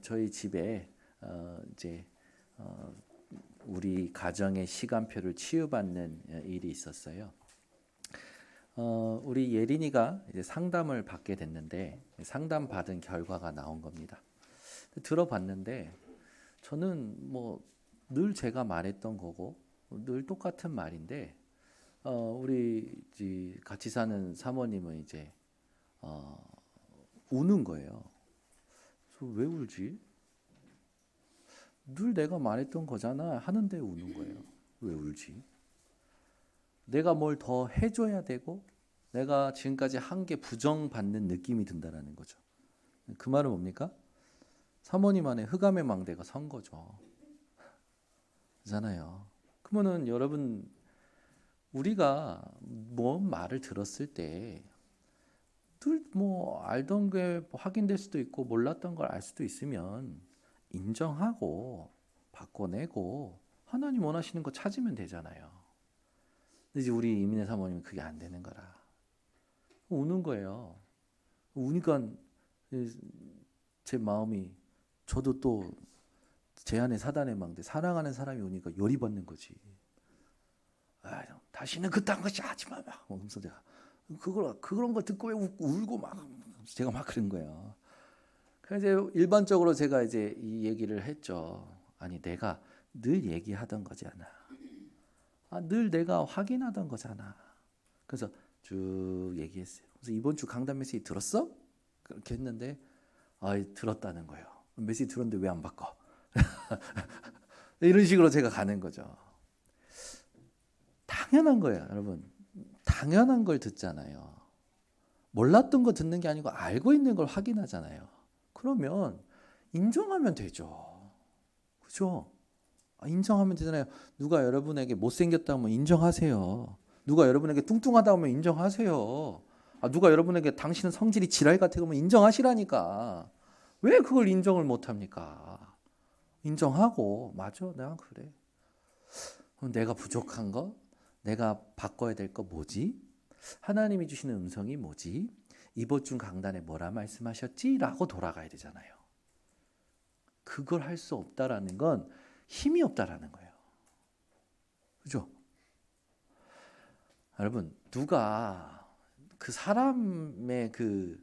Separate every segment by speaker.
Speaker 1: 저희 집에 이제 우리 가정의 시간표를 치유받는 일이 있었어요. 우리 예린이가 이제 상담을 받게 됐는데 상담 받은 결과가 나온 겁니다. 들어봤는데 저는 뭐 늘 제가 말했던 거고 늘 똑같은 말인데 우리 이제 같이 사는 사모님은 이제 우는 거예요. 그래서 왜 울지? 늘 내가 말했던 거잖아 하는데 우는 거예요. 왜 울지? 내가 뭘 더 해줘야 되고 내가 지금까지 한 게 부정받는 느낌이 든다라는 거죠. 그 말은 뭡니까? 사모님 안에 흑암의 망대가 선 거죠. 그잖아요. 그러면은 여러분 우리가 뭔 말을 들었을 때 늘 뭐 알던 게 확인될 수도 있고 몰랐던 걸 알 수도 있으면 인정하고 바꿔내고 하나님 원하시는 거 찾으면 되잖아요. 근데 이제 우리 이민혜 사모님은 그게 안 되는 거라. 우는 거예요. 우니까 제 마음이 저도 또 제 안에 사단의 망대 사랑하는 사람이 오니까 열이 받는 거지. 다시는 그딴 것이 하지 마. 막 그러면서 제가 그런 거 듣고 왜 울고 막 제가 막 그런 거예요. 그래서 이제 일반적으로 제가 이제 이 얘기를 했죠. 아니 내가 늘 얘기하던 거잖아. 늘 내가 확인하던 거잖아. 그래서 쭉 얘기했어요. 그래서 이번 주 강단 메시지 들었어? 그렇게 했는데 들었다는 거예요. 메시지 들었는데 왜 안 바꿔? 이런 식으로 제가 가는 거죠. 당연한 거예요, 여러분. 당연한 걸 듣잖아요. 몰랐던 거 듣는 게 아니고 알고 있는 걸 확인하잖아요. 그러면 인정하면 되죠. 그죠? 인정하면 되잖아요. 누가 여러분에게 못생겼다 하면 인정하세요. 누가 여러분에게 뚱뚱하다 하면 인정하세요. 누가 여러분에게 당신은 성질이 지랄 같아 그러면 인정하시라니까. 왜 그걸 인정을 못합니까? 인정하고 맞아, 내가 그래. 그럼 내가 부족한 거? 내가 바꿔야 될 거 뭐지? 하나님이 주시는 음성이 뭐지? 이번 주 강단에 뭐라 말씀하셨지? 라고 돌아가야 되잖아요. 그걸 할 수 없다라는 건 힘이 없다라는 거예요. 그죠? 여러분, 누가 그 사람의 그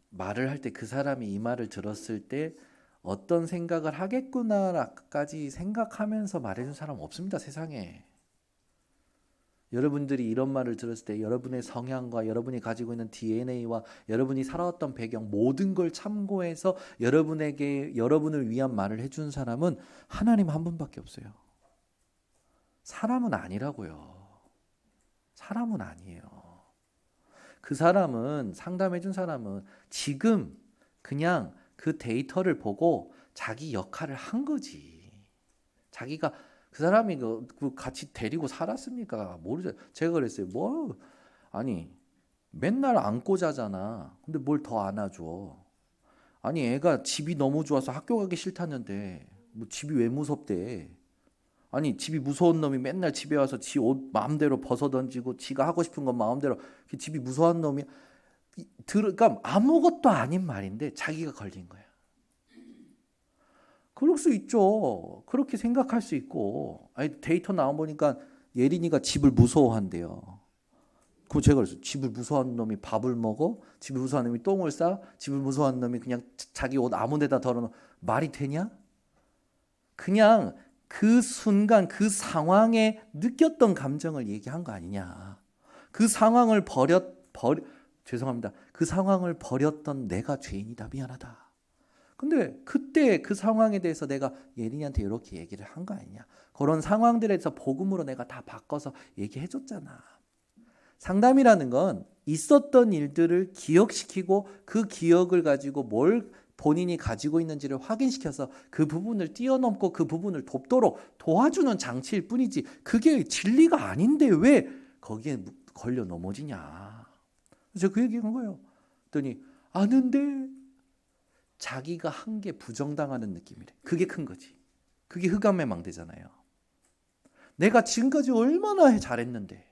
Speaker 1: 말을 할 때 그 사람이 이 말을 들었을 때 어떤 생각을 하겠구나까지 생각하면서 말해준 사람 없습니다, 세상에. 여러분들이 이런 말을 들었을 때 여러분의 성향과 여러분이 가지고 있는 DNA와 여러분이 살아왔던 배경 모든 걸 참고해서 여러분을 위한 말을 해준 사람은 하나님 한 분밖에 없어요. 사람은 아니라고요. 사람은 아니에요. 그 사람은 상담해준 사람은 지금 그냥 그 데이터를 보고 자기 역할을 한 거지. 자기가 그 사람이 같이 데리고 살았습니까? 모르죠. 제가 그랬어요. 아니 맨날 안고 자잖아. 근데 뭘 더 안아줘? 아니 애가 집이 너무 좋아서 학교 가기 싫다는데 뭐 집이 왜 무섭대? 아니 집이 무서운 놈이 맨날 집에 와서 지 옷 마음대로 벗어 던지고 지가 하고 싶은 건 마음대로 집이 무서운 놈이 그러니까 아무것도 아닌 말인데 자기가 걸린 거야. 그럴 수 있죠. 그렇게 생각할 수 있고. 데이터 나와 보니까 예린이가 집을 무서워한대요. 그럼 제가 그랬어요. 집을 무서워하는 놈이 밥을 먹어? 집을 무서워하는 놈이 똥을 싸? 집을 무서워하는 놈이 그냥 자기 옷 아무 데다 덜어놓어. 말이 되냐? 그냥 그 순간 그 상황에 느꼈던 감정을 얘기한 거 아니냐. 그 상황을 죄송합니다. 그 상황을 버렸던 내가 죄인이다. 미안하다. 근데 그때 그 상황에 대해서 내가 예린이한테 이렇게 얘기를 한 거 아니냐. 그런 상황들에서 복음으로 내가 다 바꿔서 얘기해 줬잖아. 상담이라는 건 있었던 일들을 기억시키고 그 기억을 가지고 뭘 본인이 가지고 있는지를 확인시켜서 그 부분을 뛰어넘고 그 부분을 돕도록 도와주는 장치일 뿐이지 그게 진리가 아닌데 왜 거기에 걸려 넘어지냐. 제가 그 얘기한 거예요. 그랬더니 아는데 자기가 한 게 부정당하는 느낌이래. 그게 큰 거지. 그게 흑암의 망대잖아요. 내가 지금까지 얼마나 잘했는데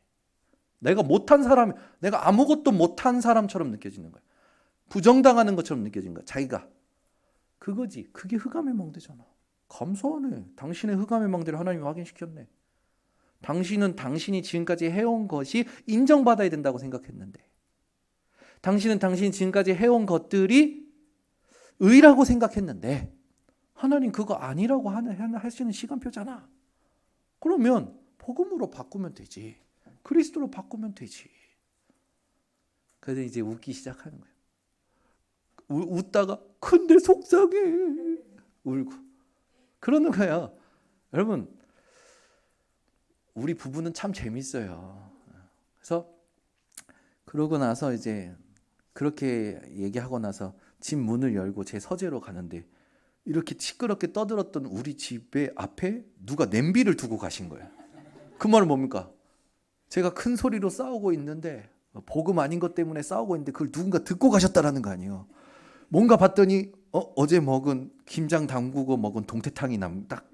Speaker 1: 내가 아무것도 못한 사람처럼 느껴지는 거야. 부정당하는 것처럼 느껴지는 거야. 자기가 그거지. 그게 흑암의 망대잖아. 감사하네. 당신의 흑암의 망대를 하나님이 확인시켰네. 당신은 당신이 지금까지 해온 것이 인정받아야 된다고 생각했는데, 당신은 당신이 지금까지 해온 것들이 의라고 생각했는데, 하나님 그거 아니라고 하시는 시간표잖아. 그러면 복음으로 바꾸면 되지. 그리스도로 바꾸면 되지. 그래서 이제 웃기 시작하는 거예요. 웃다가 근데 속상해. 울고. 그러는 거야. 여러분, 우리 부부는 참 재밌어요. 그래서 그러고 나서 이제 그렇게 얘기하고 나서 집 문을 열고 제 서재로 가는데 이렇게 시끄럽게 떠들었던 우리 집의 앞에 누가 냄비를 두고 가신 거예요. 그 말은 뭡니까? 제가 큰 소리로 싸우고 있는데, 복음 아닌 것 때문에 싸우고 있는데 그걸 누군가 듣고 가셨다라는 거 아니에요. 뭔가 봤더니 어제 먹은 김장 담그고 먹은 동태탕이 딱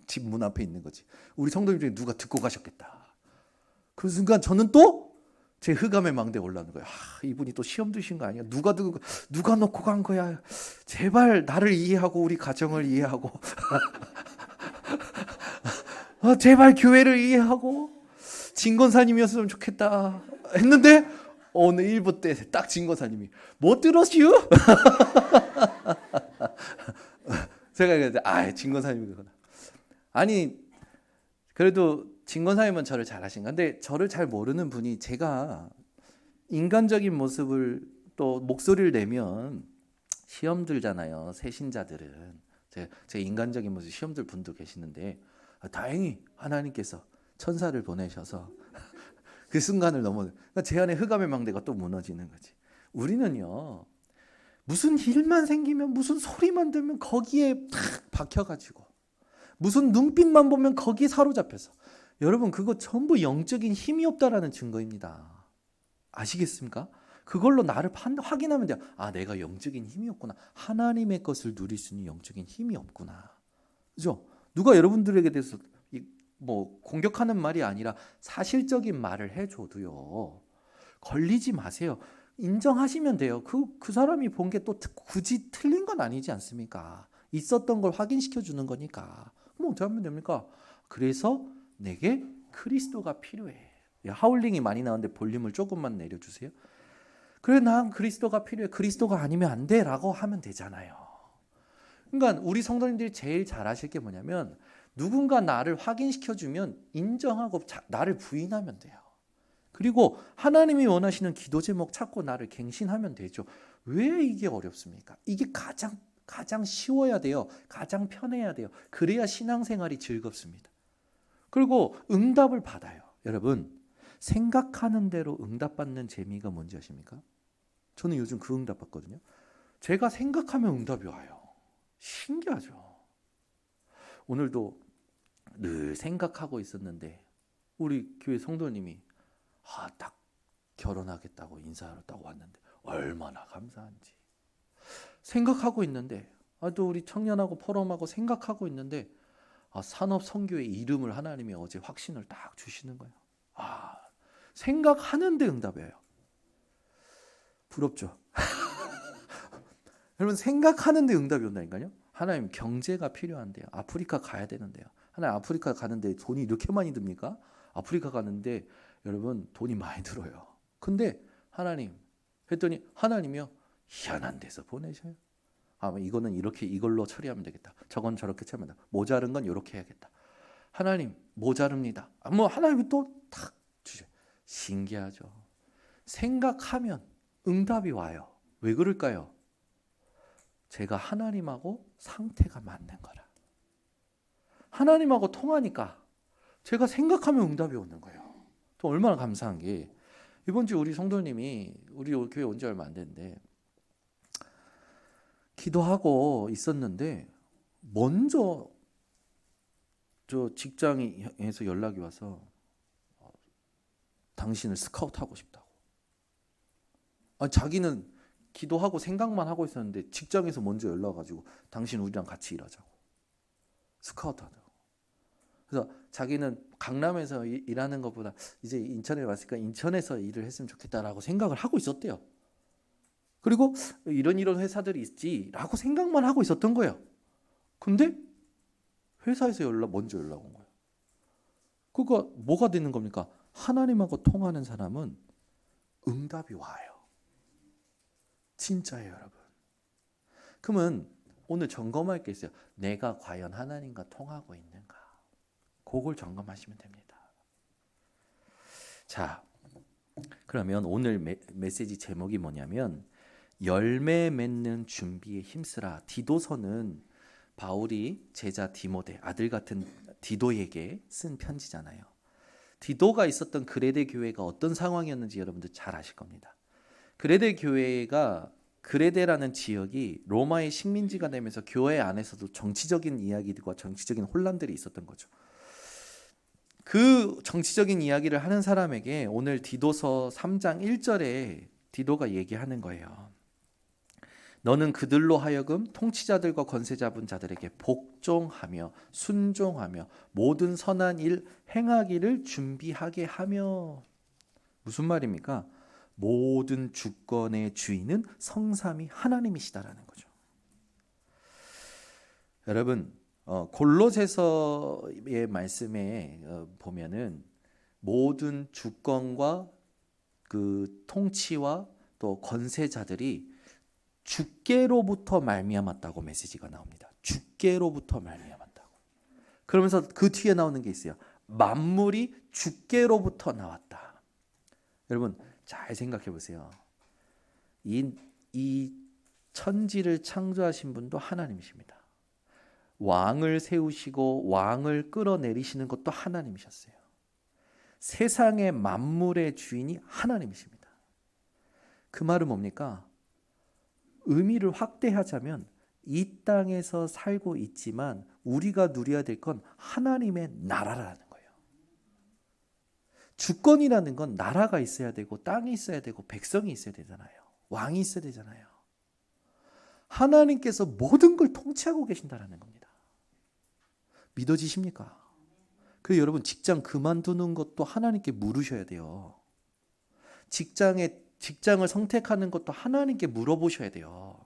Speaker 1: 집 문 앞에 있는 거지. 우리 성도님 중에 누가 듣고 가셨겠다. 그 순간 저는 또 제 흑암의 망대에 올라오는 거예요. 이분이 또 시험 드신 거 아니야? 누가 놓고 간 거야? 제발 나를 이해하고 우리 가정을 이해하고 제발 교회를 이해하고 진권사님이었으면 좋겠다 했는데 오늘 1부 때 딱 진권사님이 못 들었슈? 제가 얘기했는데 진권사님이 그러나. 아니 그래도 진권사님은 저를 잘 아신 건데 저를 잘 모르는 분이 제가 인간적인 모습을 또 목소리를 내면 시험 들잖아요. 새신자들은 제 인간적인 모습 시험 들 분도 계시는데 다행히 하나님께서 천사를 보내셔서 그 순간을 그러니까 제 안에 흑암의 망대가 또 무너지는 거지. 우리는요 무슨 일만 생기면 무슨 소리만 들면 거기에 탁 박혀가지고 무슨 눈빛만 보면 거기에 사로잡혀서, 여러분 그거 전부 영적인 힘이 없다라는 증거입니다. 아시겠습니까? 그걸로 나를 확인하면 돼요. 내가 영적인 힘이 없구나. 하나님의 것을 누릴 수 있는 영적인 힘이 없구나. 그죠? 누가 여러분들에게 대해서 뭐 공격하는 말이 아니라 사실적인 말을 해줘도요. 걸리지 마세요. 인정하시면 돼요. 그 사람이 본 게 또 굳이 틀린 건 아니지 않습니까? 있었던 걸 확인시켜 주는 거니까. 뭐 어떻게 하면 됩니까? 그래서 내게 그리스도가 필요해. 하울링이 많이 나오는데 볼륨을 조금만 내려주세요. 그래, 난 그리스도가 필요해. 그리스도가 아니면 안 돼 라고 하면 되잖아요. 그러니까 우리 성도님들이 제일 잘 아실 게 뭐냐면 누군가 나를 확인시켜주면 인정하고 나를 부인하면 돼요. 그리고 하나님이 원하시는 기도 제목 찾고 나를 갱신하면 되죠. 왜 이게 어렵습니까? 이게 가장 쉬워야 돼요. 가장 편해야 돼요. 그래야 신앙생활이 즐겁습니다. 그리고 응답을 받아요. 여러분, 생각하는 대로 응답받는 재미가 뭔지 아십니까? 저는 요즘 그 응답 받거든요. 제가 생각하면 응답이 와요. 신기하죠. 오늘도 늘 생각하고 있었는데 우리 교회 성도님이 딱 결혼하겠다고 인사하러 딱 왔는데 얼마나 감사한지. 생각하고 있는데 또 우리 청년하고 포럼하고 생각하고 있는데 산업선교의 이름을 하나님이 어제 확신을 딱 주시는 거예요. 생각하는데 응답이에요. 부럽죠? 여러분 생각하는데 응답이 온다니까요. 하나님 경제가 필요한데요. 아프리카 가야 되는데요. 하나님 아프리카 가는데 돈이 이렇게 많이 듭니까? 아프리카 가는데 여러분 돈이 많이 들어요. 근데 하나님 했더니 하나님이요 희한한 데서 보내셔요. 이거는 이걸로 처리하면 되겠다. 저건 저렇게 처리하면 된다. 모자른 건 이렇게 해야겠다. 하나님 모자릅니다. 하나님이 또 탁 주셔요. 신기하죠. 생각하면 응답이 와요. 왜 그럴까요? 제가 하나님하고 상태가 맞는 거라. 하나님하고 통하니까 제가 생각하면 응답이 오는 거예요. 또 얼마나 감사한 게 이번 주 우리 성도님이 우리 교회 온 지 얼마 안 됐는데 기도하고 있었는데 먼저 저 직장에서 연락이 와서 당신을 스카우트하고 싶다고. 자기는 기도하고 생각만 하고 있었는데 직장에서 먼저 연락 와가지고 당신 우리랑 같이 일하자고. 스카우트하자고. 그래서 자기는 강남에서 일하는 것보다 이제 인천에 왔으니까 인천에서 일을 했으면 좋겠다라고 생각을 하고 있었대요. 그리고 이런 회사들이 있지라고 생각만 하고 있었던 거예요. 근데 회사에서 먼저 연락 온 거예요. 그거 뭐가 되는 겁니까? 하나님하고 통하는 사람은 응답이 와요. 진짜예요, 여러분. 그러면 오늘 점검할 게 있어요. 내가 과연 하나님과 통하고 있는가? 그걸 점검하시면 됩니다. 자, 그러면 오늘 메시지 제목이 뭐냐면 열매 맺는 준비에 힘쓰라. 디도서는 바울이 제자 디모데, 아들 같은 디도에게 쓴 편지잖아요. 디도가 있었던 그레데 교회가 어떤 상황이었는지 여러분들 잘 아실 겁니다. 그레데 교회가 그레데라는 지역이 로마의 식민지가 되면서 교회 안에서도 정치적인 이야기들과 정치적인 혼란들이 있었던 거죠. 그 정치적인 이야기를 하는 사람에게 오늘 디도서 3장 1절에 디도가 얘기하는 거예요. 너는 그들로 하여금 통치자들과 권세 잡은 자들에게 복종하며 순종하며 모든 선한 일 행하기를 준비하게 하며. 무슨 말입니까? 모든 주권의 주인은 성삼위 하나님이시다라는 거죠. 여러분, 골로새서의 말씀에 보면은 모든 주권과 그 통치와 또 권세자들이 주께로부터 말미암았다고 메시지가 나옵니다. 주께로부터 말미암았다고. 그러면서 그 뒤에 나오는 게 있어요. 만물이 주께로부터 나왔다. 여러분 잘 생각해 보세요. 이 천지를 창조하신 분도 하나님이십니다. 왕을 세우시고 왕을 끌어내리시는 것도 하나님이셨어요. 세상의 만물의 주인이 하나님이십니다. 그 말은 뭡니까? 의미를 확대하자면 이 땅에서 살고 있지만 우리가 누려야 될 건 하나님의 나라라는 거예요. 주권이라는 건 나라가 있어야 되고 땅이 있어야 되고 백성이 있어야 되잖아요. 왕이 있어야 되잖아요. 하나님께서 모든 걸 통치하고 계신다라는 겁니다. 믿어지십니까? 그래서 여러분 직장 그만두는 것도 하나님께 물으셔야 돼요. 직장을 선택하는 것도 하나님께 물어보셔야 돼요.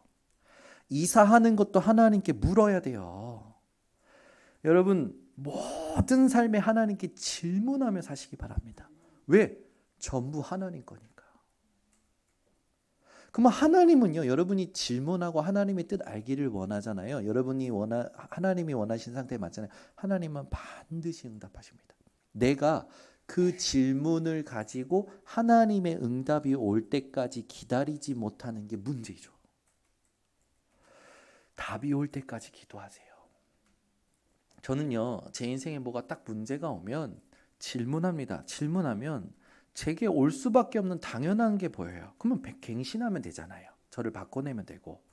Speaker 1: 이사하는 것도 하나님께 물어야 돼요. 여러분 모든 삶에 하나님께 질문하며 사시기 바랍니다. 왜? 전부 하나님 거니까. 그러면 하나님은요, 여러분이 질문하고 하나님의 뜻 알기를 원하잖아요. 하나님이 원하신 상태에 맞잖아요. 하나님은 반드시 응답하십니다. 내가 그 질문을 가지고 하나님의 응답이 올 때까지 기다리지 못하는 게 문제죠. 답이 올 때까지 기도하세요. 저는요, 제 인생에 뭐가 딱 문제가 오면 질문합니다. 질문하면 제게 올 수밖에 없는 당연한 게 보여요. 그러면 갱신하면 되잖아요. 저를 바꿔내면 되고.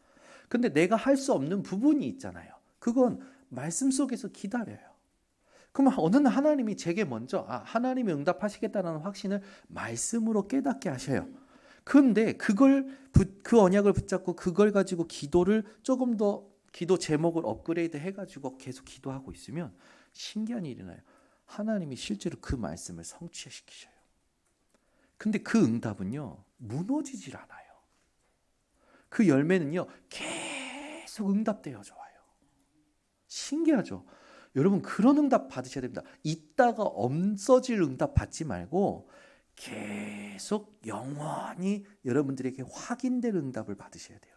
Speaker 1: 근데 내가 할 수 없는 부분이 있잖아요. 그건 말씀 속에서 기다려요. 그러면 어느 날 하나님이 제게 먼저 하나님이 응답하시겠다는 확신을 말씀으로 깨닫게 하셔요. 그런데 그 언약을 붙잡고 그걸 가지고 기도를 조금 더 기도 제목을 업그레이드 해가지고 계속 기도하고 있으면 신기한 일이 나요. 하나님이 실제로 그 말씀을 성취시키셔요. 근데 그 응답은요 무너지질 않아요. 그 열매는요 계속 응답되어져 와요. 신기하죠? 여러분 그런 응답 받으셔야 됩니다. 있다가 없어질 응답 받지 말고 계속 영원히 여러분들에게 확인될 응답을 받으셔야 돼요.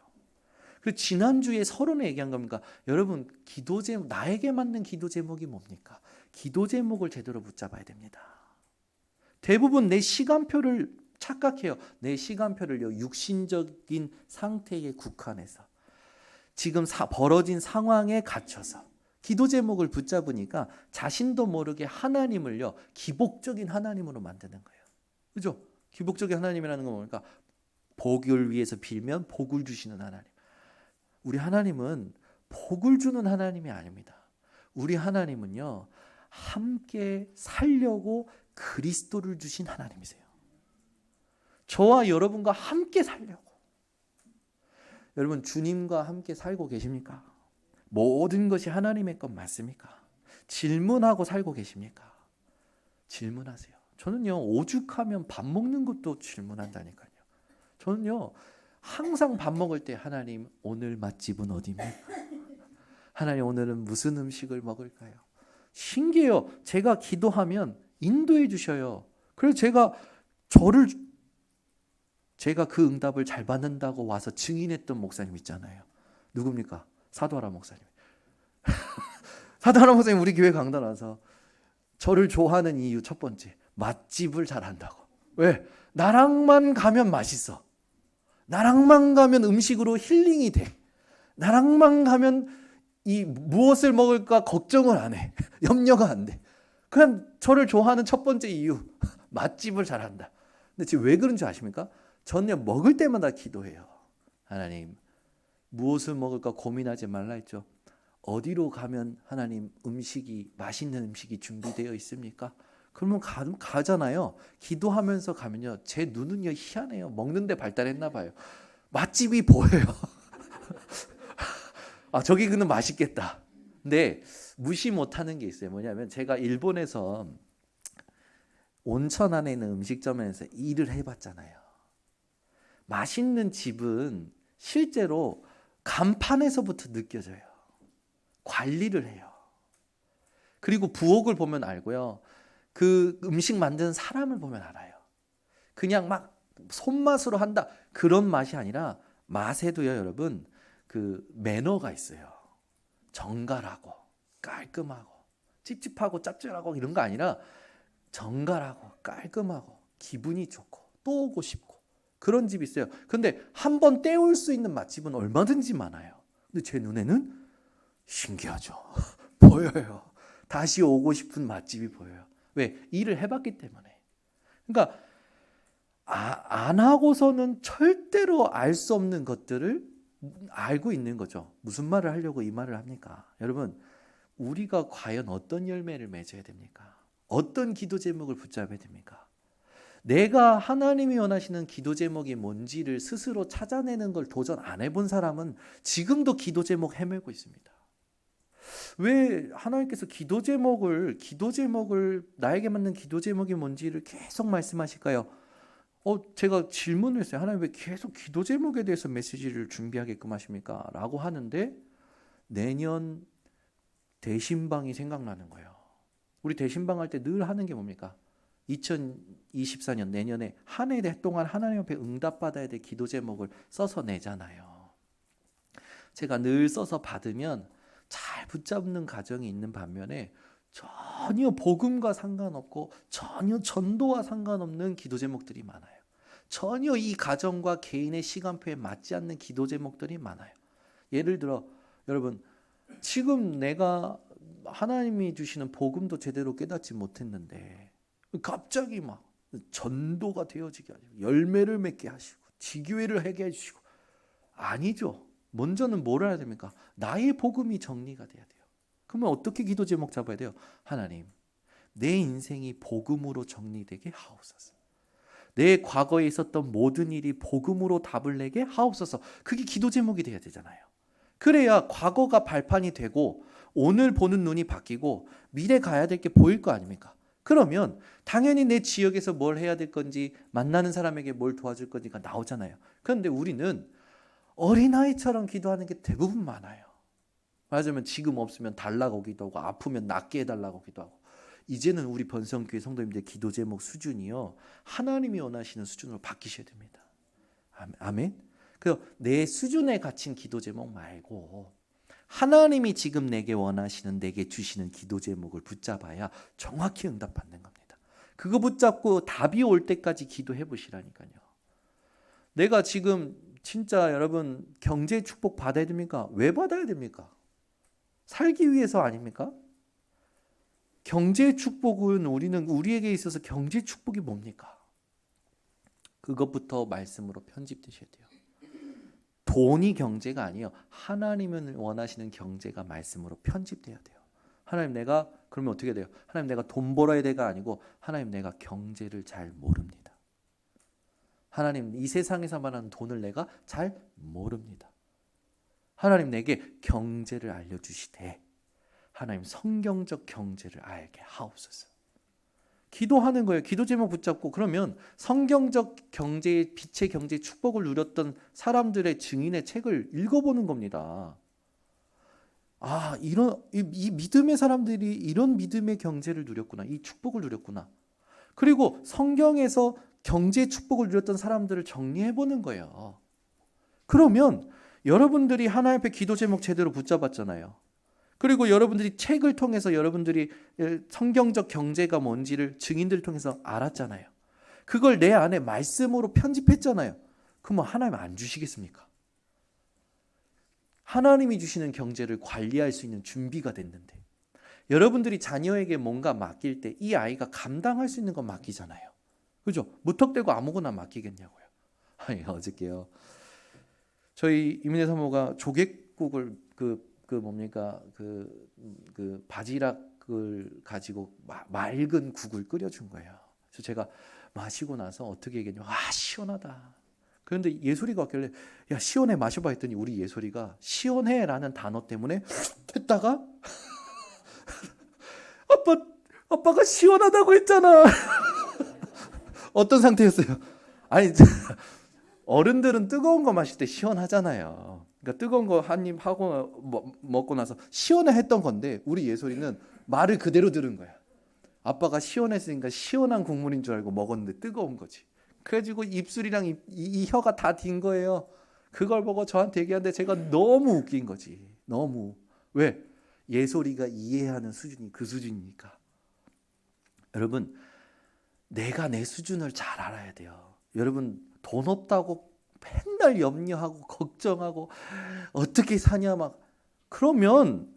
Speaker 1: 그리고 지난주에 서론에 얘기한 겁니까? 여러분 기도 제목, 나에게 맞는 기도 제목이 뭡니까? 기도 제목을 제대로 붙잡아야 됩니다. 대부분 내 시간표를 착각해요. 내 시간표를요 육신적인 상태에 국한해서 지금 벌어진 상황에 갇혀서 기도 제목을 붙잡으니까 자신도 모르게 하나님을요 기복적인 하나님으로 만드는 거예요. 그죠? 기복적인 하나님이라는 건 뭡니까? 복을 위해서 빌면 복을 주시는 하나님. 우리 하나님은 복을 주는 하나님이 아닙니다. 우리 하나님은요 함께 살려고 그리스도를 주신 하나님이세요. 저와 여러분과 함께 살려고. 여러분 주님과 함께 살고 계십니까? 모든 것이 하나님의 것 맞습니까? 질문하고 살고 계십니까? 질문하세요. 저는요 오죽하면 밥 먹는 것도 질문한다니까요. 저는요 항상 밥 먹을 때 하나님 오늘 맛집은 어디입니까? 하나님 오늘은 무슨 음식을 먹을까요? 신기해요. 제가 기도하면 인도해 주셔요. 그래서 제가 그 응답을 잘 받는다고 와서 증인했던 목사님 있잖아요. 누굽니까? 사도하라 목사님. 사도하라 목사님 우리 교회 강단 와서 저를 좋아하는 이유 첫 번째, 맛집을 잘한다고. 왜? 나랑만 가면 맛있어. 나랑만 가면 음식으로 힐링이 돼. 나랑만 가면 이 무엇을 먹을까 걱정을 안 해. 염려가 안 돼. 그냥 저를 좋아하는 첫 번째 이유, 맛집을 잘한다. 근데 지금 왜 그런지 아십니까? 저는 먹을 때마다 기도해요. 하나님, 무엇을 먹을까 고민하지 말라 했죠. 어디로 가면 하나님 맛있는 음식이 준비되어 있습니까? 그러면 가잖아요. 기도하면서 가면요. 제 눈은요 희한해요. 먹는데 발달했나 봐요. 맛집이 보여요. 아, 저기 그는 맛있겠다. 근데 무시 못하는 게 있어요. 뭐냐면 제가 일본에서 온천 안에 있는 음식점에서 일을 해봤잖아요. 맛있는 집은 실제로 간판에서부터 느껴져요. 관리를 해요. 그리고 부엌을 보면 알고요. 그 음식 만드는 사람을 보면 알아요. 그냥 막 손맛으로 한다 그런 맛이 아니라 맛에도요 여러분 그 매너가 있어요. 정갈하고 깔끔하고 찝찝하고 짭짤하고 이런 거 아니라 정갈하고 깔끔하고 기분이 좋고 또 오고 싶고 그런 집이 있어요. 근데 한 번 때울 수 있는 맛집은 얼마든지 많아요. 근데 제 눈에는 신기하죠. 보여요. 다시 오고 싶은 맛집이 보여요. 왜? 일을 해봤기 때문에. 그러니까 안 하고서는 절대로 알 수 없는 것들을 알고 있는 거죠. 무슨 말을 하려고 이 말을 합니까? 여러분, 우리가 과연 어떤 열매를 맺어야 됩니까? 어떤 기도 제목을 붙잡아야 됩니까? 내가 하나님이 원하시는 기도 제목이 뭔지를 스스로 찾아내는 걸 도전 안 해본 사람은 지금도 기도 제목 헤매고 있습니다. 왜 하나님께서 기도 제목을 나에게 맞는 기도 제목이 뭔지를 계속 말씀하실까요? 제가 질문을 했어요. 하나님 왜 계속 기도 제목에 대해서 메시지를 준비하게끔 하십니까? 라고 하는데 내년 대신방이 생각나는 거예요. 우리 대신방 할 때 늘 하는 게 뭡니까? 2024년 내년에 한 해 동안 하나님 앞에 응답받아야 될 기도 제목을 써서 내잖아요. 제가 늘 써서 받으면 잘 붙잡는 가정이 있는 반면에 전혀 복음과 상관없고 전혀 전도와 상관없는 기도 제목들이 많아요. 전혀 이 가정과 개인의 시간표에 맞지 않는 기도 제목들이 많아요. 예를 들어 여러분 지금 내가 하나님이 주시는 복음도 제대로 깨닫지 못했는데 갑자기 막 전도가 되어지게 하시고 열매를 맺게 하시고 지교회를 하게 해주시고 아니죠. 먼저는 뭘 해야 됩니까? 나의 복음이 정리가 돼야 돼요. 그러면 어떻게 기도 제목 잡아야 돼요? 하나님, 내 인생이 복음으로 정리되게 하옵소서. 내 과거에 있었던 모든 일이 복음으로 답을 내게 하옵소서. 그게 기도 제목이 돼야 되잖아요. 그래야 과거가 발판이 되고 오늘 보는 눈이 바뀌고 미래 가야 될 게 보일 거 아닙니까? 그러면 당연히 내 지역에서 뭘 해야 될 건지 만나는 사람에게 뭘 도와줄 건지가 나오잖아요. 그런데 우리는 어린아이처럼 기도하는 게 대부분 많아요. 말하자면 지금 없으면 달라고 기도하고 아프면 낫게 해달라고 기도하고 이제는 우리 번성교회 성도님들 기도 제목 수준이요 하나님이 원하시는 수준으로 바뀌셔야 됩니다. 아멘. 그래서 내 수준에 갇힌 기도 제목 말고 하나님이 지금 내게 원하시는 내게 주시는 기도 제목을 붙잡아야 정확히 응답받는 겁니다. 그거 붙잡고 답이 올 때까지 기도해 보시라니까요. 내가 지금 진짜 여러분 경제 축복 받아야 됩니까? 왜 받아야 됩니까? 살기 위해서 아닙니까? 경제 축복은 우리에게 있어서 경제 축복이 뭡니까? 그것부터 말씀으로 편집되셔야 돼요. 돈이 경제가 아니에요. 하나님은 원하시는 경제가 말씀으로 편집돼야 돼요. 하나님 내가 그러면 어떻게 돼요? 하나님 내가 돈 벌어야 돼가 아니고 하나님 내가 경제를 잘 모릅니다. 하나님 이 세상에서 말하는 돈을 내가 잘 모릅니다. 하나님 내게 경제를 알려주시되 하나님 성경적 경제를 알게 하옵소서. 기도하는 거예요. 기도 제목 붙잡고 그러면 성경적 경제의 빛의 경제의 축복을 누렸던 사람들의 증인의 책을 읽어보는 겁니다. 아, 이 믿음의 사람들이 이런 믿음의 경제를 누렸구나. 이 축복을 누렸구나. 그리고 성경에서 경제의 축복을 누렸던 사람들을 정리해보는 거예요. 그러면 여러분들이 하나님 앞에 기도 제목 제대로 붙잡았잖아요. 그리고 여러분들이 책을 통해서 여러분들이 성경적 경제가 뭔지를 증인들을 통해서 알았잖아요. 그걸 내 안에 말씀으로 편집했잖아요. 그럼 하나님 안 주시겠습니까? 하나님이 주시는 경제를 관리할 수 있는 준비가 됐는데 여러분들이 자녀에게 뭔가 맡길 때 이 아이가 감당할 수 있는 건 맡기잖아요. 그죠? 무턱대고 아무거나 맡기겠냐고요. 아니, 어저께요. 저희 이민혜 사모가 조개국을 그 바지락을 가지고 맑은 국을 끓여준 거예요. 그래서 제가 마시고 나서 어떻게 얘기했냐? 아, 시원하다. 그런데 예솔이가 왔길래 야, 시원해 마셔봐 했더니 우리 예솔이가 시원해라는 단어 때문에 했다가 아빠가 시원하다고 했잖아. 어떤 상태였어요? 아니, 어른들은 뜨거운 거 마실 때 시원하잖아요. 그러니까 뜨거운 거 한 입 하고 먹고 나서 시원해 했던 건데 우리 예솔이는 말을 그대로 들은 거야. 아빠가 시원했으니까 시원한 국물인 줄 알고 먹었는데 뜨거운 거지. 그래가지고 입술이랑 이 혀가 다 딘 거예요. 그걸 보고 저한테 얘기하는데 제가 너무 웃긴 거지. 너무. 왜? 예솔이가 이해하는 수준이 그 수준이니까. 여러분, 내가 내 수준을 잘 알아야 돼요. 여러분, 돈 없다고 맨날 염려하고 걱정하고 어떻게 사냐 막 그러면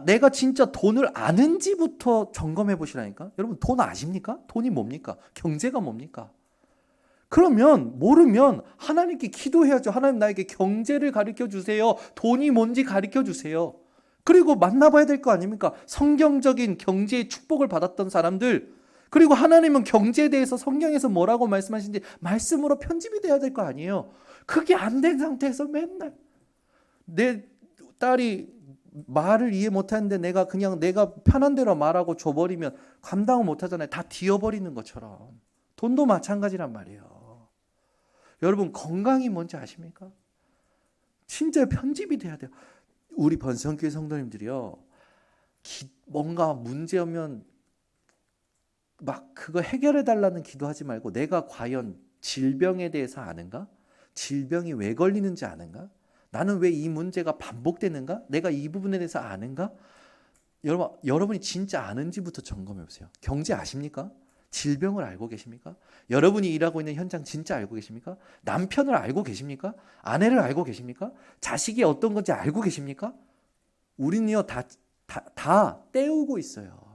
Speaker 1: 내가 진짜 돈을 아는지부터 점검해 보시라니까. 여러분, 돈 아십니까? 돈이 뭡니까? 경제가 뭡니까? 그러면 모르면 하나님께 기도해야죠. 하나님 나에게 경제를 가르쳐 주세요. 돈이 뭔지 가르쳐 주세요. 그리고 만나봐야 될 거 아닙니까? 성경적인 경제의 축복을 받았던 사람들, 그리고 하나님은 경제에 대해서 성경에서 뭐라고 말씀하시는지 말씀으로 편집이 돼야 될 거 아니에요. 그게 안 된 상태에서 맨날 내 딸이 말을 이해 못하는데 내가 편한 대로 말하고 줘버리면 감당을 못하잖아요. 다 뒤어버리는 것처럼. 돈도 마찬가지란 말이에요. 여러분, 건강이 뭔지 아십니까? 진짜 편집이 돼야 돼요. 우리 번성교회 성도님들이요, 뭔가 문제 오면 막 그거 해결해 달라는 기도하지 말고 내가 과연 질병에 대해서 아는가? 질병이 왜 걸리는지 아는가? 나는 왜 이 문제가 반복되는가? 내가 이 부분에 대해서 아는가? 여러분이 진짜 아는지부터 점검해 보세요. 경제 아십니까? 질병을 알고 계십니까? 여러분이 일하고 있는 현장 진짜 알고 계십니까? 남편을 알고 계십니까? 아내를 알고 계십니까? 자식이 어떤 건지 알고 계십니까? 우리는요, 다 때우고 있어요.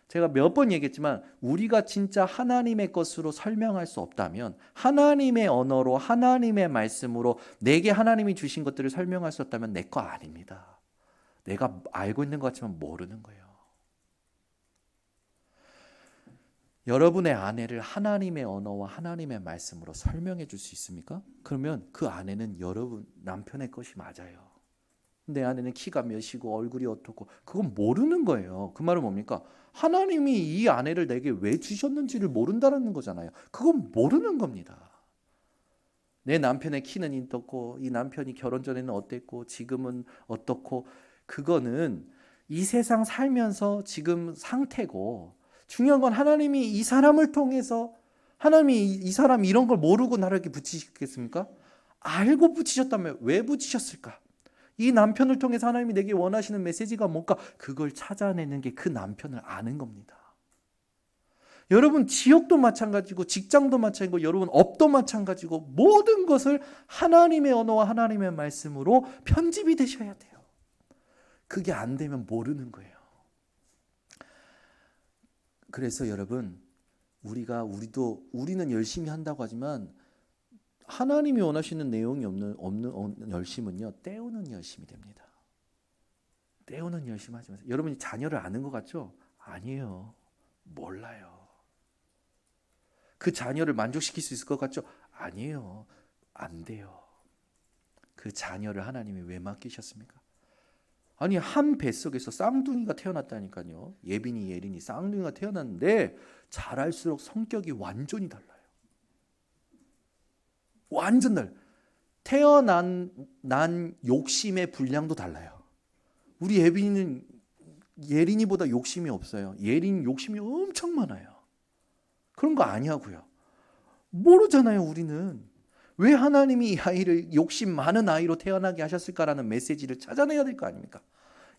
Speaker 1: 제가 몇 번 얘기했지만 우리가 진짜 하나님의 것으로 설명할 수 없다면, 하나님의 언어로 하나님의 말씀으로 내게 하나님이 주신 것들을 설명할 수 없다면 내 거 아닙니다. 내가 알고 있는 것 같지만 모르는 거예요. 여러분의 아내를 하나님의 언어와 하나님의 말씀으로 설명해 줄 수 있습니까? 그러면 그 아내는 여러분 남편의 것이 맞아요. 내 아내는 키가 몇이고 얼굴이 어떻고, 그건 모르는 거예요. 그 말은 뭡니까? 하나님이 이 아내를 내게 왜 주셨는지를 모른다는 거잖아요. 그건 모르는 겁니다. 내 남편의 키는 어떻고, 이 남편이 결혼 전에는 어땠고, 지금은 어떻고, 그거는 이 세상 살면서 지금 상태고, 중요한 건 하나님이 이 사람을 통해서, 하나님이 이 사람이 이런 걸 모르고 나에게 붙이시겠습니까? 알고 붙이셨다면 왜 붙이셨을까? 이 남편을 통해서 하나님이 내게 원하시는 메시지가 뭔가, 그걸 찾아내는 게 그 남편을 아는 겁니다. 여러분, 지역도 마찬가지고 직장도 마찬가지고 여러분 업도 마찬가지고 모든 것을 하나님의 언어와 하나님의 말씀으로 편집이 되셔야 돼요. 그게 안 되면 모르는 거예요. 그래서 여러분, 우리는 열심히 한다고 하지만 하나님이 원하시는 내용이 없는 열심은요, 때우는 열심이 됩니다. 때우는 열심 하지 마세요. 여러분이 자녀를 아는 것 같죠? 아니에요. 몰라요. 그 자녀를 만족시킬 수 있을 것 같죠? 아니에요. 안 돼요. 그 자녀를 하나님이 왜 맡기셨습니까? 아니 한 뱃속에서 쌍둥이가 태어났다니까요. 예빈이 예린이 쌍둥이가 태어났는데 자랄수록 성격이 완전히 달라요. 완전 달라요. 태어난 욕심의 분량도 달라요. 우리 예빈이는 예린이보다 욕심이 없어요. 예린 욕심이 엄청 많아요. 그런 거 아니하고요. 모르잖아요, 우리는. 왜 하나님이 이 아이를 욕심 많은 아이로 태어나게 하셨을까라는 메시지를 찾아내야 될 거 아닙니까?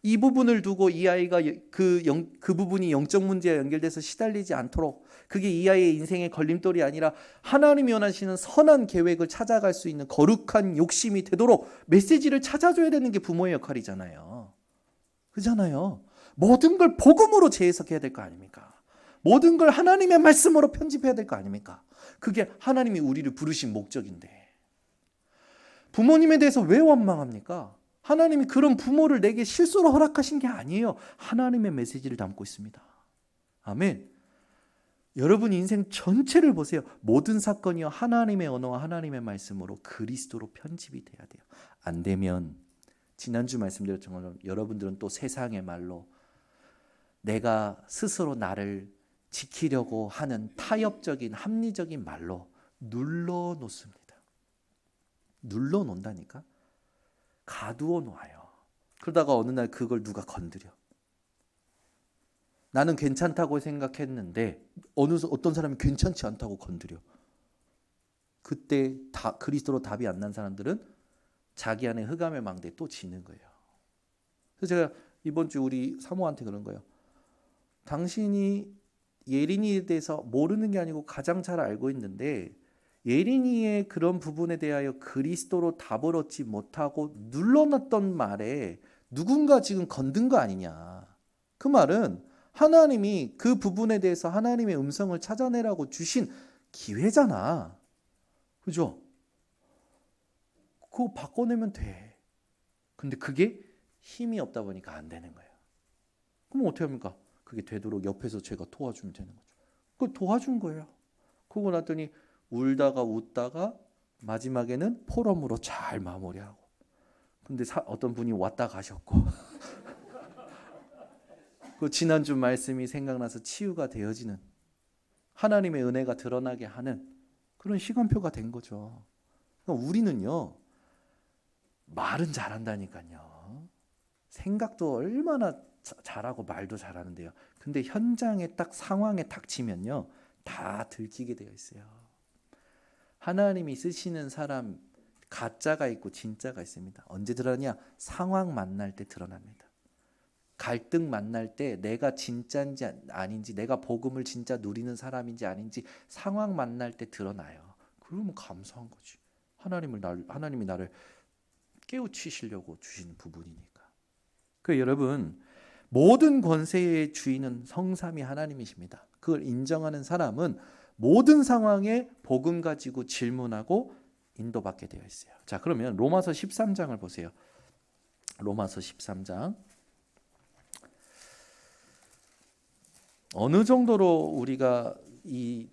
Speaker 1: 이 부분을 두고 이 아이가 그 부분이 영적 문제와 연결돼서 시달리지 않도록, 그게 이 아이의 인생의 걸림돌이 아니라 하나님이 원하시는 선한 계획을 찾아갈 수 있는 거룩한 욕심이 되도록 메시지를 찾아줘야 되는 게 부모의 역할이잖아요. 그잖아요. 모든 걸 복음으로 재해석해야 될 거 아닙니까? 모든 걸 하나님의 말씀으로 편집해야 될 거 아닙니까? 그게 하나님이 우리를 부르신 목적인데, 부모님에 대해서 왜 원망합니까? 하나님이 그런 부모를 내게 실수로 허락하신 게 아니에요. 하나님의 메시지를 담고 있습니다. 아멘. 여러분 인생 전체를 보세요. 모든 사건이요, 하나님의 언어와 하나님의 말씀으로 그리스도로 편집이 돼야 돼요. 안 되면 지난주 말씀드렸던 여러분들은 또 세상의 말로, 내가 스스로 나를 지키려고 하는 타협적인 합리적인 말로 눌러놓습니다. 눌러놓는다니까. 가두어 놓아요. 그러다가 어느 날 그걸 누가 건드려. 나는 괜찮다고 생각했는데 어떤 사람이 괜찮지 않다고 건드려. 그때 그리스도로 답이 안 난 사람들은 자기 안에 흑암의 망대에 또 지는 거예요. 그래서 제가 이번 주 우리 사모한테 그런 거예요. 당신이 예린이에 대해서 모르는 게 아니고 가장 잘 알고 있는데, 예린이의 그런 부분에 대하여 그리스도로 답을 얻지 못하고 눌러놨던 말에 누군가 지금 건든 거 아니냐. 그 말은 하나님이 그 부분에 대해서 하나님의 음성을 찾아내라고 주신 기회잖아. 그죠? 그거 바꿔내면 돼. 근데 그게 힘이 없다 보니까 안 되는 거예요. 그럼 어떻게 합니까? 그게 되도록 옆에서 제가 도와주면 되는 거죠. 그걸 도와준 거예요. 그러고 났더니 울다가 웃다가 마지막에는 포럼으로 잘 마무리하고. 근데 어떤 분이 왔다 가셨고 그 지난주 말씀이 생각나서 치유가 되어지는, 하나님의 은혜가 드러나게 하는 그런 시간표가 된 거죠. 그러니까 우리는요, 말은 잘한다니까요. 생각도 얼마나 잘하고 말도 잘하는데요. 근데 현장에 딱 상황에 닥치면요, 다 들키게 되어 있어요. 하나님이 쓰시는 사람, 가짜가 있고 진짜가 있습니다. 언제 드러나냐? 상황 만날 때 드러납니다. 갈등 만날 때 내가 진짜인지 아닌지, 내가 복음을 진짜 누리는 사람인지 아닌지 상황 만날 때 드러나요. 그러면 감사한 거지. 하나님이 나를 깨우치시려고 주신 부분이니까. 그 여러분, 모든 권세의 주인은 성삼위 하나님이십니다. 그걸 인정하는 사람은 모든 상황에 복음 가지고 질문하고 인도받게 되어 있어요. 자, 그러면 로마서 13장을 보세요. 로마서 13장. 어느 정도로 우리가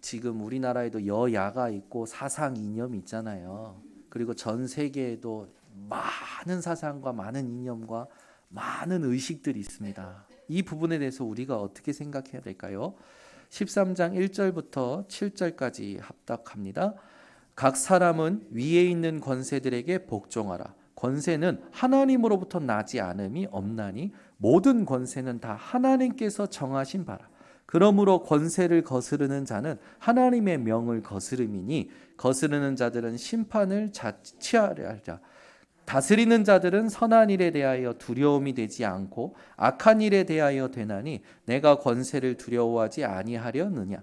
Speaker 1: 지금 우리나라에도 여야가 있고 사상 이념이 있잖아요. 그리고 전 세계에도 많은 사상과 많은 이념과 많은 의식들이 있습니다. 이 부분에 대해서 우리가 어떻게 생각해야 될까요? 13장 1절부터 7절까지 합독합니다. 각 사람은 위에 있는 권세들에게 복종하라. 권세는 하나님으로부터 나지 않음이 없나니 모든 권세는 다 하나님께서 정하신 바라. 그러므로 권세를 거스르는 자는 하나님의 명을 거스름이니 거스르는 자들은 심판을 취하려 하자. 다스리는 자들은 선한 일에 대하여 두려움이 되지 않고 악한 일에 대하여 되나니 내가 권세를 두려워하지 아니하려느냐.